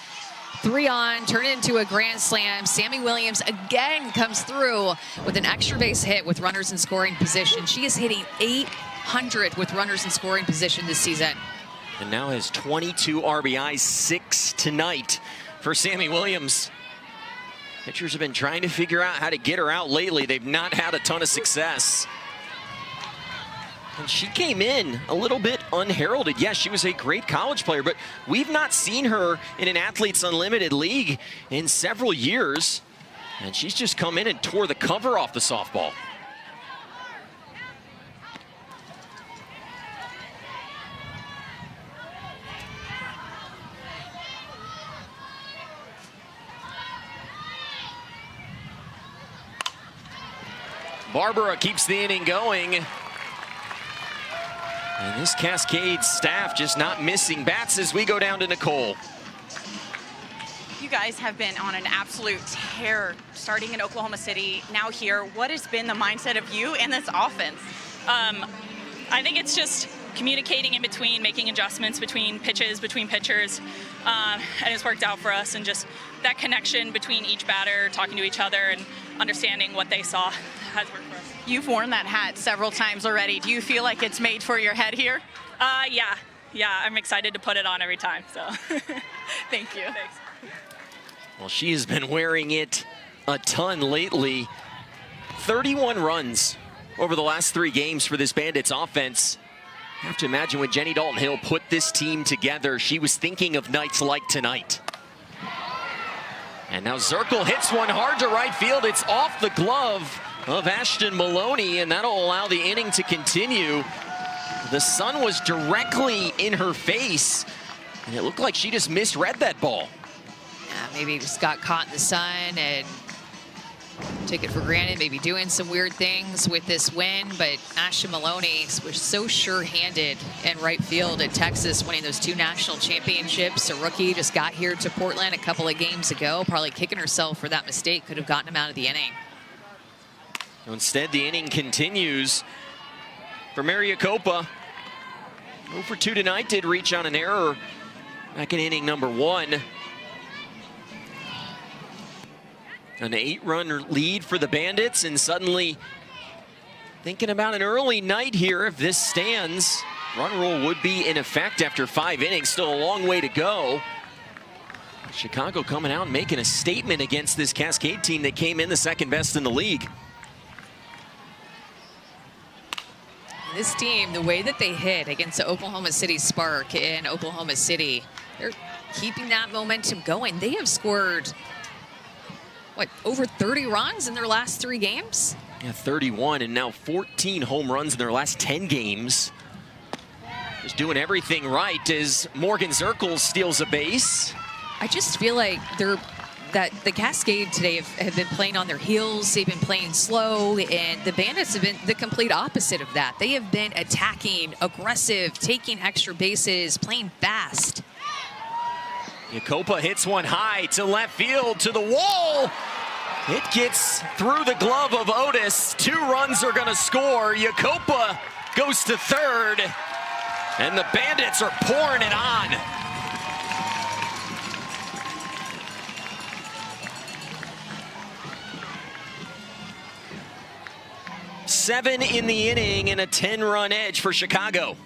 3 on, turn it into a grand slam. Sami Williams again comes through with an extra base hit with runners in scoring position. She is hitting .800 with runners in scoring position this season. And now has 22 RBIs, 6 tonight for Sami Williams. Pitchers have been trying to figure out how to get her out lately. They've not had a ton of success. And she came in a little bit unheralded. Yes, she was a great college player, but we've not seen her in an Athletes Unlimited league in several years. And she's just come in and tore the cover off the softball. Barbara keeps the inning going. And this Cascade staff just not missing bats as we go down to Nicole. You guys have been on an absolute tear, starting in Oklahoma City, now here. What has been the mindset of you and this offense? I think it's just communicating in between, making adjustments between pitches, between pitchers, and it's worked out for us. And just that connection between each batter, talking to each other and understanding what they saw has worked for us. You've worn that hat several times already. Do you feel like it's made for your head here? Yeah, I'm excited to put it on every time, so. Thank you. Thanks. Well, she has been wearing it a ton lately. 31 runs over the last 3 games for this Bandits offense. I have to imagine when Jenny Dalton-Hill put this team together, she was thinking of nights like tonight. And now Zirkle hits one hard to right field. It's off the glove of Ashton Maloney, and that'll allow the inning to continue. The sun was directly in her face, and it looked like she just misread that ball. Yeah, maybe just got caught in the sun and took it for granted, maybe doing some weird things with this win, but Ashton Maloney was so sure-handed in right field at Texas, winning those 2 national championships. A rookie just got here to Portland a couple of games ago, probably kicking herself for that mistake, could have gotten him out of the inning. Instead, the inning continues for Maricopa. 0 for 2 tonight, did reach on an error back in inning number 1. An 8-run lead for the Bandits, and suddenly thinking about an early night here. If this stands, run rule would be in effect after 5 innings. Still a long way to go. Chicago coming out and making a statement against this Cascade team that came in the 2nd best in the league. This team, the way that they hit against the Oklahoma City Spark in Oklahoma City, they're keeping that momentum going. They have scored, what, over 30 runs in their last 3 games? Yeah, 31, and now 14 home runs in their last 10 games. Just doing everything right as Morgan Zirkle steals a base. I just feel like they're that the Cascade today have been playing on their heels. They've been playing slow, and the Bandits have been the complete opposite of that. They have been attacking, aggressive, taking extra bases, playing fast. Yakopa hits one high to left field, to the wall. It gets through the glove of Otis. 2 runs are going to score. Yakopa goes to third, and the Bandits are pouring it on. Seven in the inning and a 10-run edge for Chicago.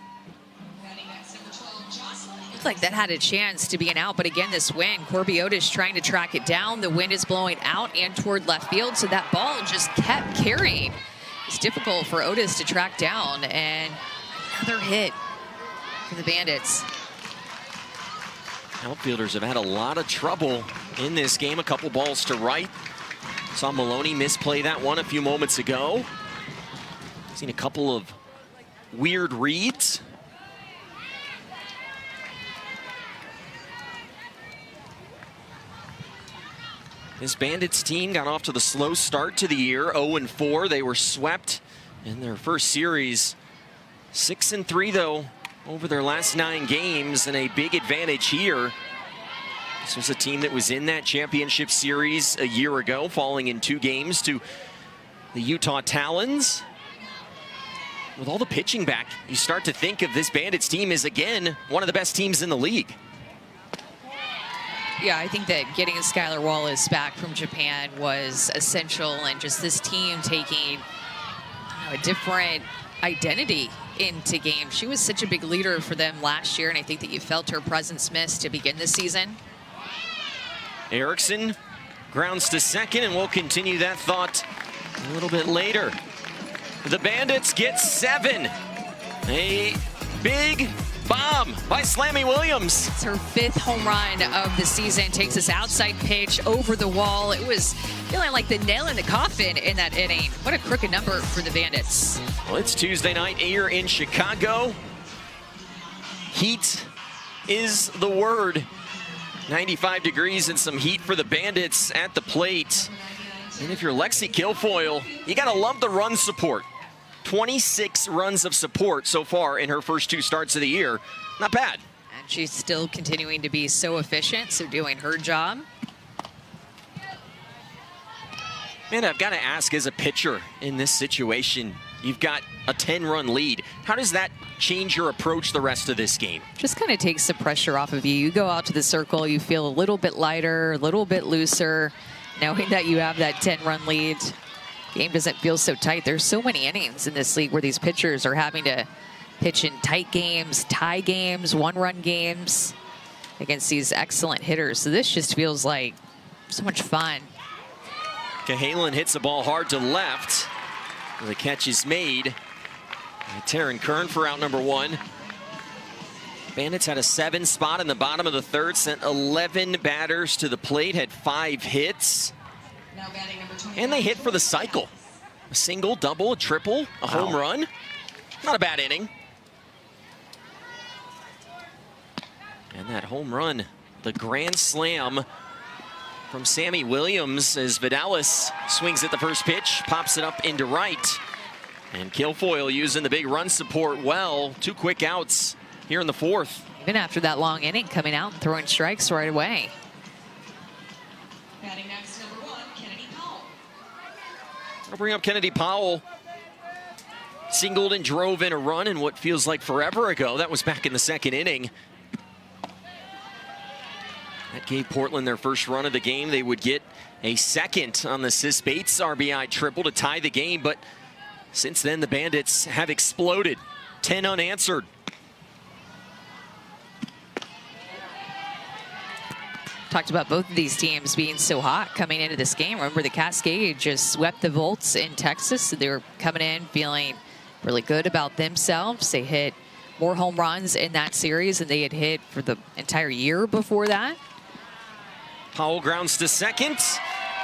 Looked like that had a chance to be an out, but again, this wind, Corby Otis trying to track it down. The wind is blowing out and toward left field, so that ball just kept carrying. It's difficult for Otis to track down, and another hit for the Bandits. Outfielders have had a lot of trouble in this game. A couple balls to right. Saw Maloney misplay that one a few moments ago. Seen a couple of weird reads. This Bandits team got off to the slow start to the year, 0-4. They were swept in their first series. 6-3 though over their last 9 games, and a big advantage here. This was a team that was in that championship series a year ago, falling in 2 games to the Utah Talons. With all the pitching back, you start to think of this Bandits team as, again, one of the best teams in the league. Yeah, I think that getting Skylar Wallace back from Japan was essential, and just this team taking a different identity into games. She was such a big leader for them last year, and I think that you felt her presence miss to begin the season. Erickson grounds to second, and we'll continue that thought a little bit later. The Bandits get 7. A big bomb by Sami Williams. It's her 5th home run of the season. Takes this outside pitch over the wall. It was feeling like the nail in the coffin in that inning. What a crooked number for the Bandits. Well, it's Tuesday night here in Chicago. Heat is the word. 95 degrees and some heat for the Bandits at the plate. And if you're Lexi Kilfoyle, you gotta love the run support. 26 runs of support so far in her first 2 starts of the year. Not bad. And she's still continuing to be so efficient, so doing her job. Man, I've got to ask, as a pitcher in this situation, you've got a 10-run lead. How does that change your approach the rest of this game? Just kind of takes the pressure off of you. You go out to the circle, you feel a little bit lighter, a little bit looser, knowing that you have that 10-run lead. Game doesn't feel so tight. There's so many innings in this league where these pitchers are having to pitch in tight games, tie games, 1-run games against these excellent hitters. So this just feels like so much fun. Cahalan hits the ball hard to left. The catch is made by Taryn Kern for out number 1. Bandits had a 7 spot in the bottom of the 3rd, sent 11 batters to the plate, had 5 hits. And they hit for the cycle. A single, double, a triple, a home run. Not a bad inning. And that home run, the grand slam from Sami Williams, as Vidalis swings at the first pitch, pops it up into right. And Kilfoyle using the big run support well. 2 quick outs here in the 4th. Even after that long inning, coming out and throwing strikes right away. Batting next, number 1, Kennedy Powell. I'll bring up Kennedy Powell. Singled and drove in a run in what feels like forever ago. That was back in the 2nd inning. That gave Portland their first run of the game. They would get a 2nd on the Sis Bates RBI triple to tie the game, but since then the Bandits have exploded. 10 unanswered. Talked about both of these teams being so hot coming into this game. Remember, the Cascade just swept the Volts in Texas. So they were coming in feeling really good about themselves. They hit more home runs in that series than they had hit for the entire year before that. Powell grounds to second.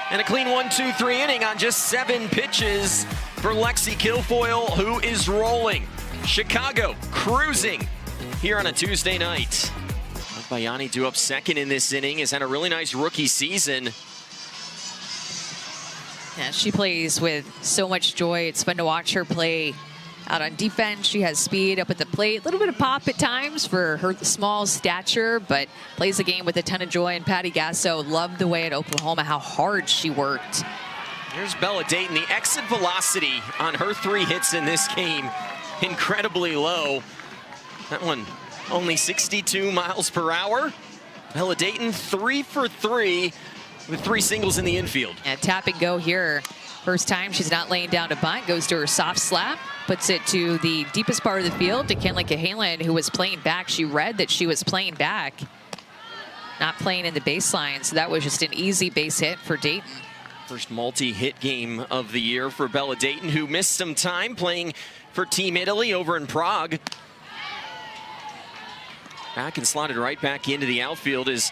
And a clean 1-2-3 inning on just 7 pitches for Lexi Kilfoyle, who is rolling. Chicago cruising here on a Tuesday night. Bayani due up 2nd in this inning, has had a really nice rookie season. Yeah, she plays with so much joy. It's fun to watch her play out on defense. She has speed up at the plate, a little bit of pop at times for her small stature, but plays the game with a ton of joy. And Patty Gasso loved the way at Oklahoma, how hard she worked. Here's Bella Dayton. The exit velocity on her 3 hits in this game, incredibly low. That one only 62 miles per hour. Bella Dayton 3 for 3 with 3 singles in the infield. And tap and go here. First time she's not laying down a bunt, goes to her soft slap, puts it to the deepest part of the field to Kenley Cahalan, who was playing back. She read that she was playing back, not playing in the baseline. So that was just an easy base hit for Dayton. First multi-hit game of the year for Bella Dayton, who missed some time playing for Team Italy over in Prague. Back and slotted right back into the outfield as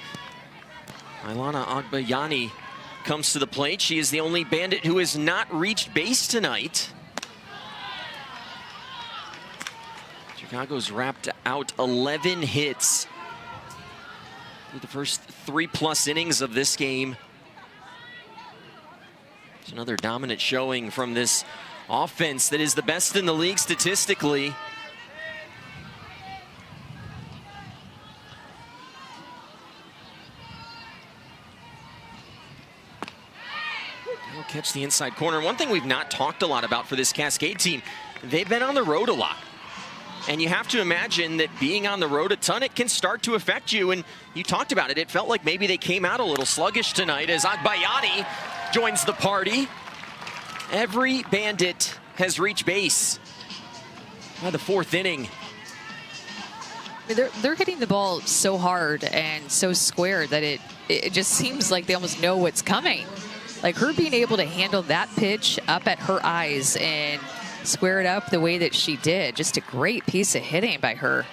Ilana Agbayani comes to the plate. She is the only Bandit who has not reached base tonight. Chicago's wrapped out 11 hits through the first 3+ innings of this game. It's another dominant showing from this offense that is the best in the league statistically. They'll catch the inside corner. One thing we've not talked a lot about for this Cascade team, they've been on the road a lot. And you have to imagine that being on the road a ton, it can start to affect you. And you talked about it. It felt like maybe they came out a little sluggish tonight as Agbayani joins the party. Every Bandit has reached base by the 4th inning. They're hitting the ball so hard and so square that it just seems like they almost know what's coming. Like her being able to handle that pitch up at her eyes and square it up the way that she did. Just a great piece of hitting by her.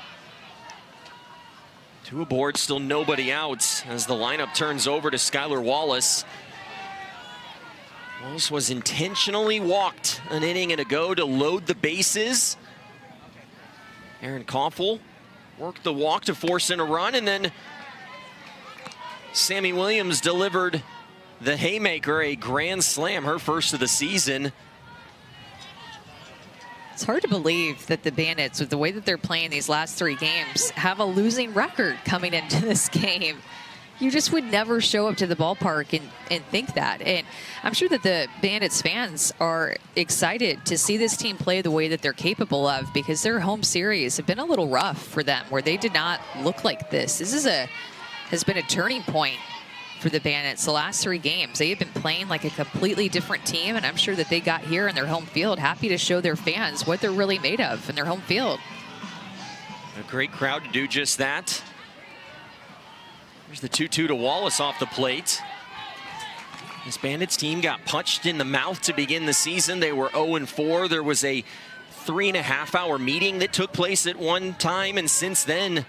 2 aboard, still nobody out as the lineup turns over to Skylar Wallace. Wallace was intentionally walked an inning and a go to load the bases. Aaron Koffel worked the walk to force in a run, and then Sami Williams delivered the haymaker, a grand slam, her first of the season. It's hard to believe that the Bandits, with the way that they're playing these last 3 games, have a losing record coming into this game. You just would never show up to the ballpark and think that. And I'm sure that the Bandits fans are excited to see this team play the way that they're capable of, because their home series have been a little rough for them, where they did not look like this. This has been a turning point for the Bandits. The last 3 games, they have been playing like a completely different team, and I'm sure that they got here in their home field happy to show their fans what they're really made of in their home field. A great crowd to do just that. Here's the 2-2 to Wallace off the plate. This Bandits team got punched in the mouth to begin the season. They were 0-4. There was a 3.5-hour meeting that took place at one time, and since then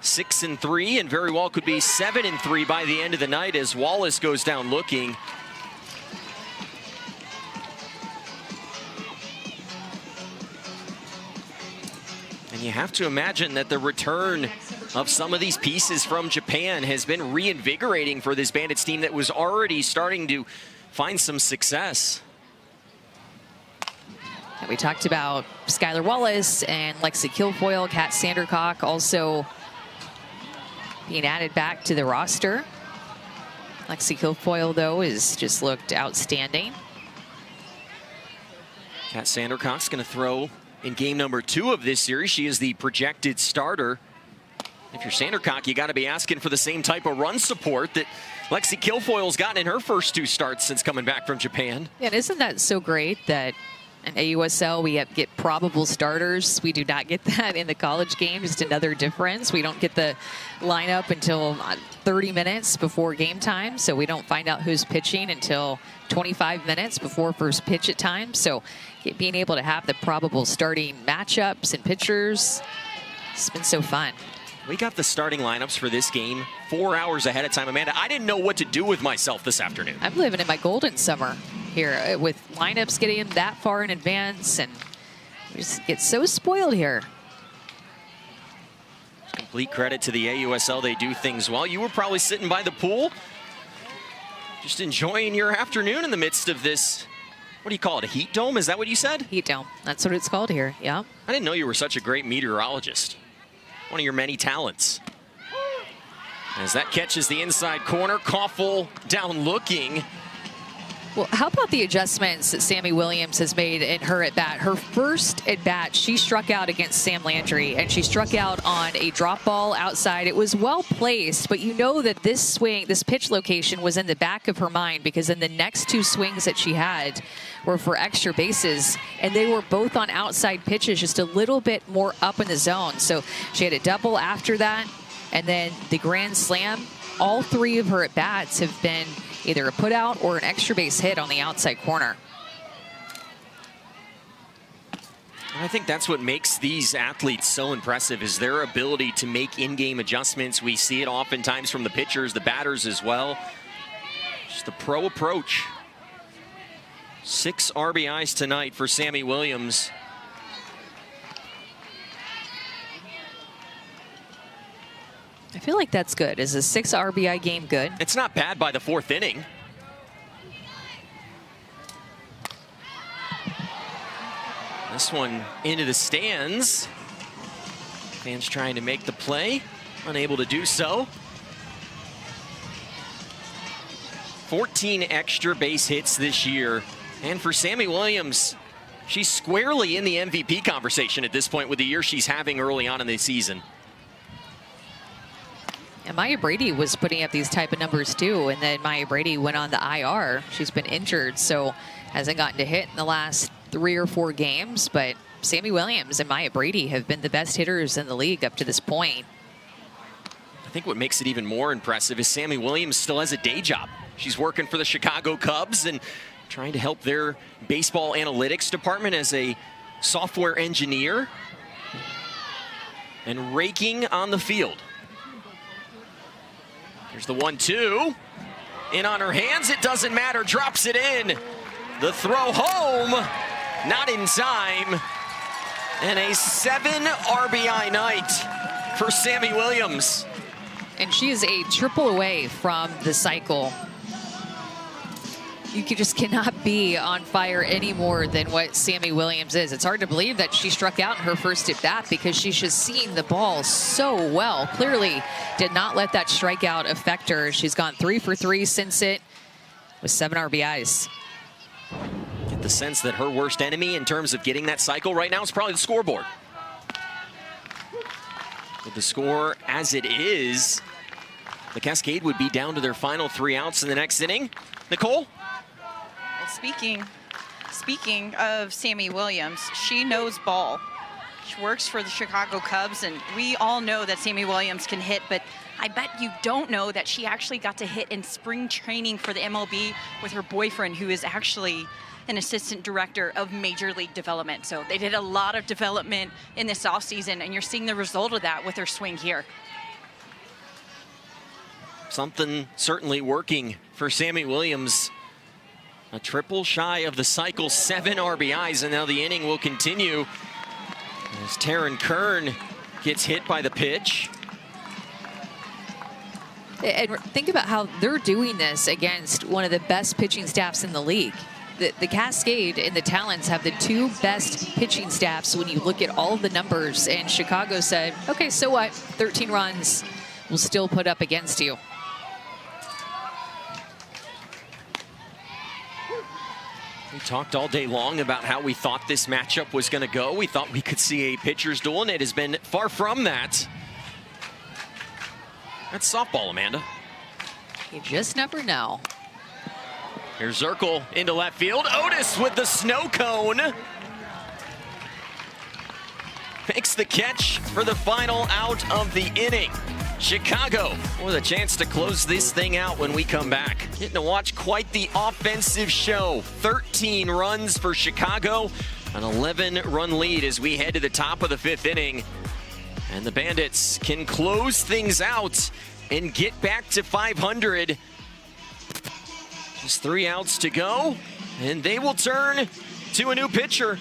6-3, and very well could be 7-3 by the end of the night as Wallace goes down looking. And you have to imagine that the return of some of these pieces from Japan has been reinvigorating for this Bandits team that was already starting to find some success. And we talked about Skylar Wallace and Lexi Kilfoyle, Kat Sandercock also being added back to the roster. Lexi Kilfoyle, though, has just looked outstanding. Kat Sandercock's going to throw in game number 2 of this series. She is the projected starter. If you're Sandercock, you got to be asking for the same type of run support that Lexi Kilfoyle's gotten in her first 2 starts since coming back from Japan. Yeah, and isn't that so great that in AUSL we get probable starters? We do not get that in the college game. Just another difference. We don't get the lineup until 30 minutes before game time, so we don't find out who's pitching until 25 minutes before first pitch at times. So being able to have the probable starting matchups and pitchers, it's been so fun. We got the starting lineups for this game 4 hours ahead of time. Amanda, I didn't know what to do with myself this afternoon. I'm living in my golden summer here with lineups getting in that far in advance, and we just get so spoiled here. Complete credit to the AUSL. They do things well. You were probably sitting by the pool Just enjoying your afternoon in the midst of this, what do you call it, a heat dome? Is that what you said? Heat dome. That's what it's called here, yeah. I didn't know you were such a great meteorologist. One of your many talents. As that catches the inside corner, Koffel down looking. Well, how about the adjustments that Sami Williams has made in her at-bat? Her first at-bat, she struck out against Sam Landry, and she struck out on a drop ball outside. It was well placed, but you know that this swing, this pitch location was in the back of her mind, because then the next two swings that she had were for extra bases, and they were both on outside pitches, just a little bit more up in the zone. So she had a double after that, and then the grand slam. All three of her at-bats have been either a put out or an extra base hit on the outside corner. I think that's what makes these athletes so impressive, is their ability to make in-game adjustments. We see it oftentimes from the pitchers, the batters as well. Just the pro approach. 6 RBIs tonight for Sami Williams. I feel like that's good. Is a 6 RBI game good? It's not bad by the 4th inning. This one into the stands. Fans trying to make the play, unable to do so. 14 extra base hits this year. And for Sami Williams, she's squarely in the MVP conversation at this point with the year she's having early on in the season. And Maya Brady was putting up these type of numbers too, and then Maya Brady went on the IR. She's been injured, so hasn't gotten to hit in the last 3 or 4 games, but Sami Williams and Maya Brady have been the best hitters in the league up to this point. I think what makes it even more impressive is Sami Williams still has a day job. She's working for the Chicago Cubs and trying to help their baseball analytics department as a software engineer and raking on the field. Here's the 1-2. In on her hands, it doesn't matter, drops it in. The throw home, not in time. And a 7 RBI night for Sami Williams. And she is a triple away from the cycle. You just cannot be on fire any more than what Sami Williams is. It's hard to believe that she struck out in her first at bat, because she's just seeing the ball so well. Clearly did not let that strikeout affect her. She's gone 3 for 3 since it, with 7 RBIs. Get the sense that her worst enemy in terms of getting that cycle right now is probably the scoreboard. With the score as it is, the Cascade would be down to their final 3 outs in the next inning. Nicole? Speaking of Sami Williams, she knows ball. She works for the Chicago Cubs, and we all know that Sami Williams can hit, but I bet you don't know that she actually got to hit in spring training for the MLB with her boyfriend, who is actually an assistant director of Major League Development. So they did a lot of development in this offseason, and you're seeing the result of that with her swing here. Something certainly working for Sami Williams. A triple shy of the cycle, 7 RBIs, and now the inning will continue as Taryn Kern gets hit by the pitch. And think about how they're doing this against one of the best pitching staffs in the league. The Cascade and the Talons have the 2 best pitching staffs when you look at all of the numbers, and Chicago said, okay, so what? 13 runs we'll still put up against you. We talked all day long about how we thought this matchup was going to go. We thought we could see a pitcher's duel, and it has been far from that. That's softball, Amanda. You just never know. Here's Zirkle into left field. Otis with the snow cone. Makes the catch for the final out of the inning. Chicago with a chance to close this thing out when we come back. Getting to watch quite the offensive show. 13 runs for Chicago, an 11-run lead as we head to the top of the 5th inning. And the Bandits can close things out and get back to 500. Just 3 outs to go, and they will turn to a new pitcher.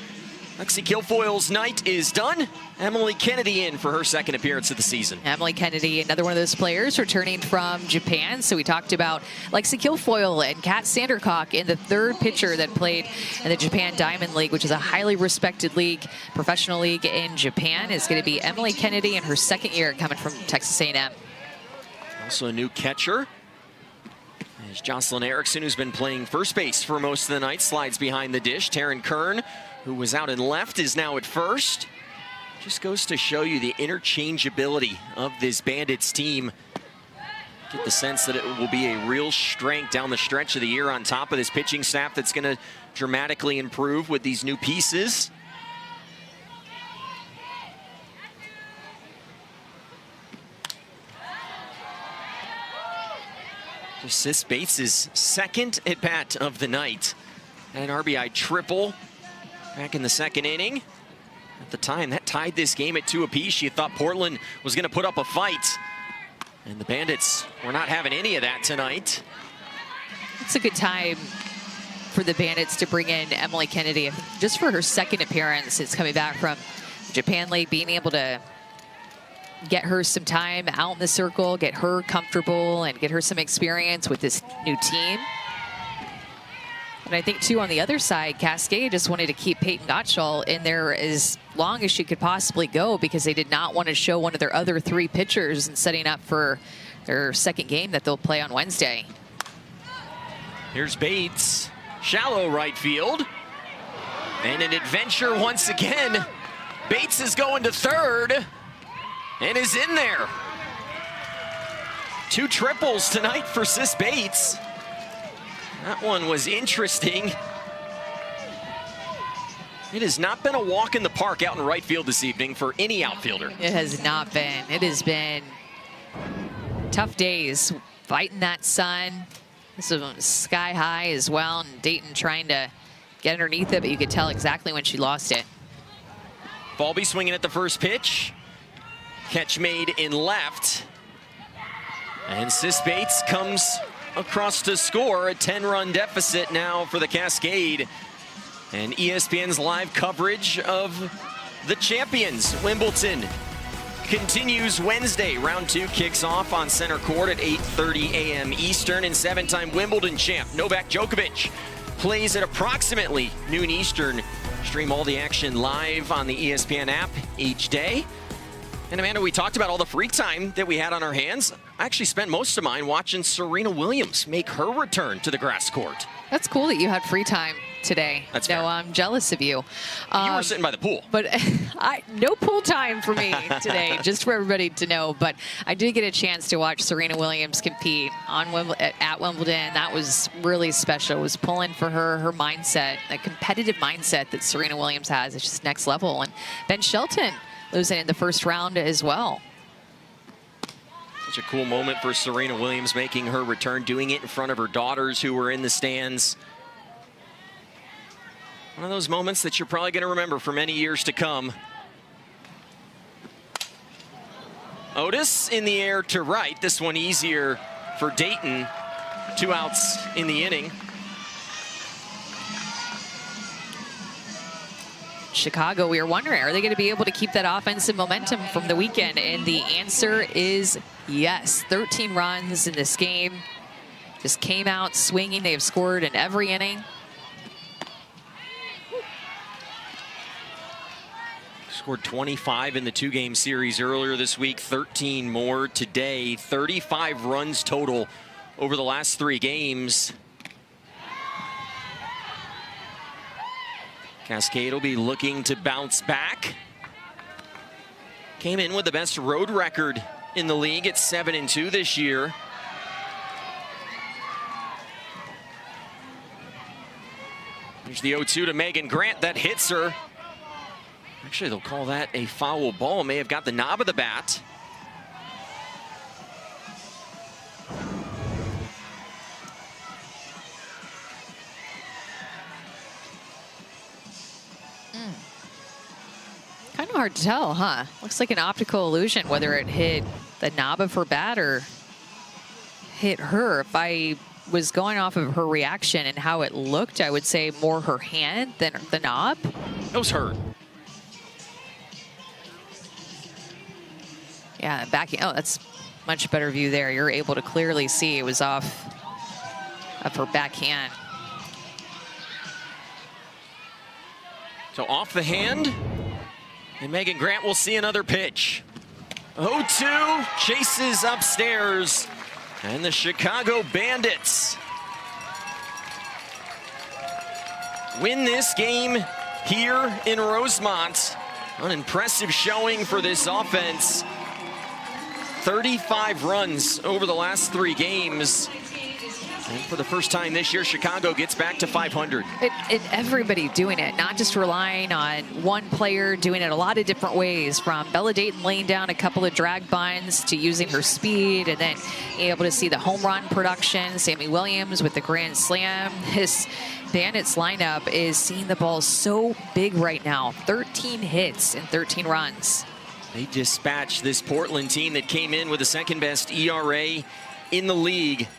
Lexi Kilfoyle's night is done. Emily Kennedy in for her second appearance of the season. Emily Kennedy, another one of those players returning from Japan. So we talked about Lexi Kilfoyle and Kat Sandercock in the third pitcher that played in the Japan Diamond League, which is a highly respected league, professional league in Japan. Is going to be Emily Kennedy in her second year coming from Texas A&M. Also a new catcher is Jocelyn Erickson, who's been playing first base for most of the night, slides behind the dish. Taryn Kern, who was out in left, is now at first. Just goes to show you the interchangeability of this Bandits team. Get the sense that it will be a real strength down the stretch of the year on top of this pitching staff that's going to dramatically improve with these new pieces. Sis Bates' second at bat of the night. And an RBI triple back in the second inning. At the time, that tied this game at 2 apiece. You thought Portland was going to put up a fight. And the Bandits were not having any of that tonight. It's a good time for the Bandits to bring in Emily Kennedy. Just for her second appearance, it's coming back from Japan League, being able to get her some time out in the circle, get her comfortable, and get her some experience with this new team. And I think, too, on the other side, Cascade just wanted to keep Peyton Gottschall in there as long as she could possibly go, because they did not want to show one of their other 3 pitchers and setting up for their second game that they'll play on Wednesday. Here's Bates, shallow right field. And an adventure once again. Bates is going to third and is in there. 2 triples tonight for Sis Bates. That one was interesting. It has not been a walk in the park out in right field this evening for any outfielder. It has not been. It has been tough days fighting that sun. This was sky high as well, and Dayton trying to get underneath it, but you could tell exactly when she lost it. Falby swinging at the first pitch. Catch made in left. And Sis Bates comes across to score. A 10-run deficit now for the Cascade. And ESPN's live coverage of the champions, Wimbledon, continues Wednesday. Round 2 kicks off on center court at 8:30 a.m. Eastern. And 7-time Wimbledon champ Novak Djokovic plays at approximately noon Eastern. Stream all the action live on the ESPN app each day. And Amanda, we talked about all the free time that we had on our hands. I actually spent most of mine watching Serena Williams make her return to the grass court. That's cool that you had free time today. That's no, fair. I'm jealous of you. You were sitting by the pool. But no pool time for me today, just for everybody to know. But I did get a chance to watch Serena Williams compete on at Wimbledon. That was really special. It was pulling for her mindset, a competitive mindset that Serena Williams has. It's just next level. And Ben Shelton losing in the first round as well. Such a cool moment for Serena Williams, making her return, doing it in front of her daughters who were in the stands. One of those moments that you're probably going to remember for many years to come. Otis in the air to right. This one easier for Dayton. 2 outs in the inning. Chicago, we were wondering, are they going to be able to keep that offensive momentum from the weekend? And the answer is yes. 13 runs in this game. Just came out swinging. They have scored in every inning. Scored 25 in the 2-game series earlier this week, 13 more today. 35 runs total over the last 3 games. Cascade will be looking to bounce back. Came in with the best road record in the league at 7-2 this year. There's the 0-2 to Megan Grant. That hits her. Actually, they'll call that a foul ball. May have got the knob of the bat. Kind of hard to tell, huh? Looks like an optical illusion, whether it hit the knob of her bat or hit her. If I was going off of her reaction and how it looked, I would say more her hand than the knob. Goes hurt. Yeah, backing. Oh, that's much better view there. You're able to clearly see it was off of her backhand. So off the hand, and Megan Grant will see another pitch. 0-2, chases upstairs, and the Chicago Bandits win this game here in Rosemont. An impressive showing for this offense. 35 runs over the last 3 games. And for the first time this year, Chicago gets back to 500. Everybody doing it, not just relying on one player, doing it a lot of different ways, from Bella Dayton laying down a couple of drag bunts to using her speed, and then able to see the home run production. Sami Williams with the grand slam. This Bandits lineup is seeing the ball so big right now. 13 hits and 13 runs. They dispatched this Portland team that came in with the second best ERA in the league.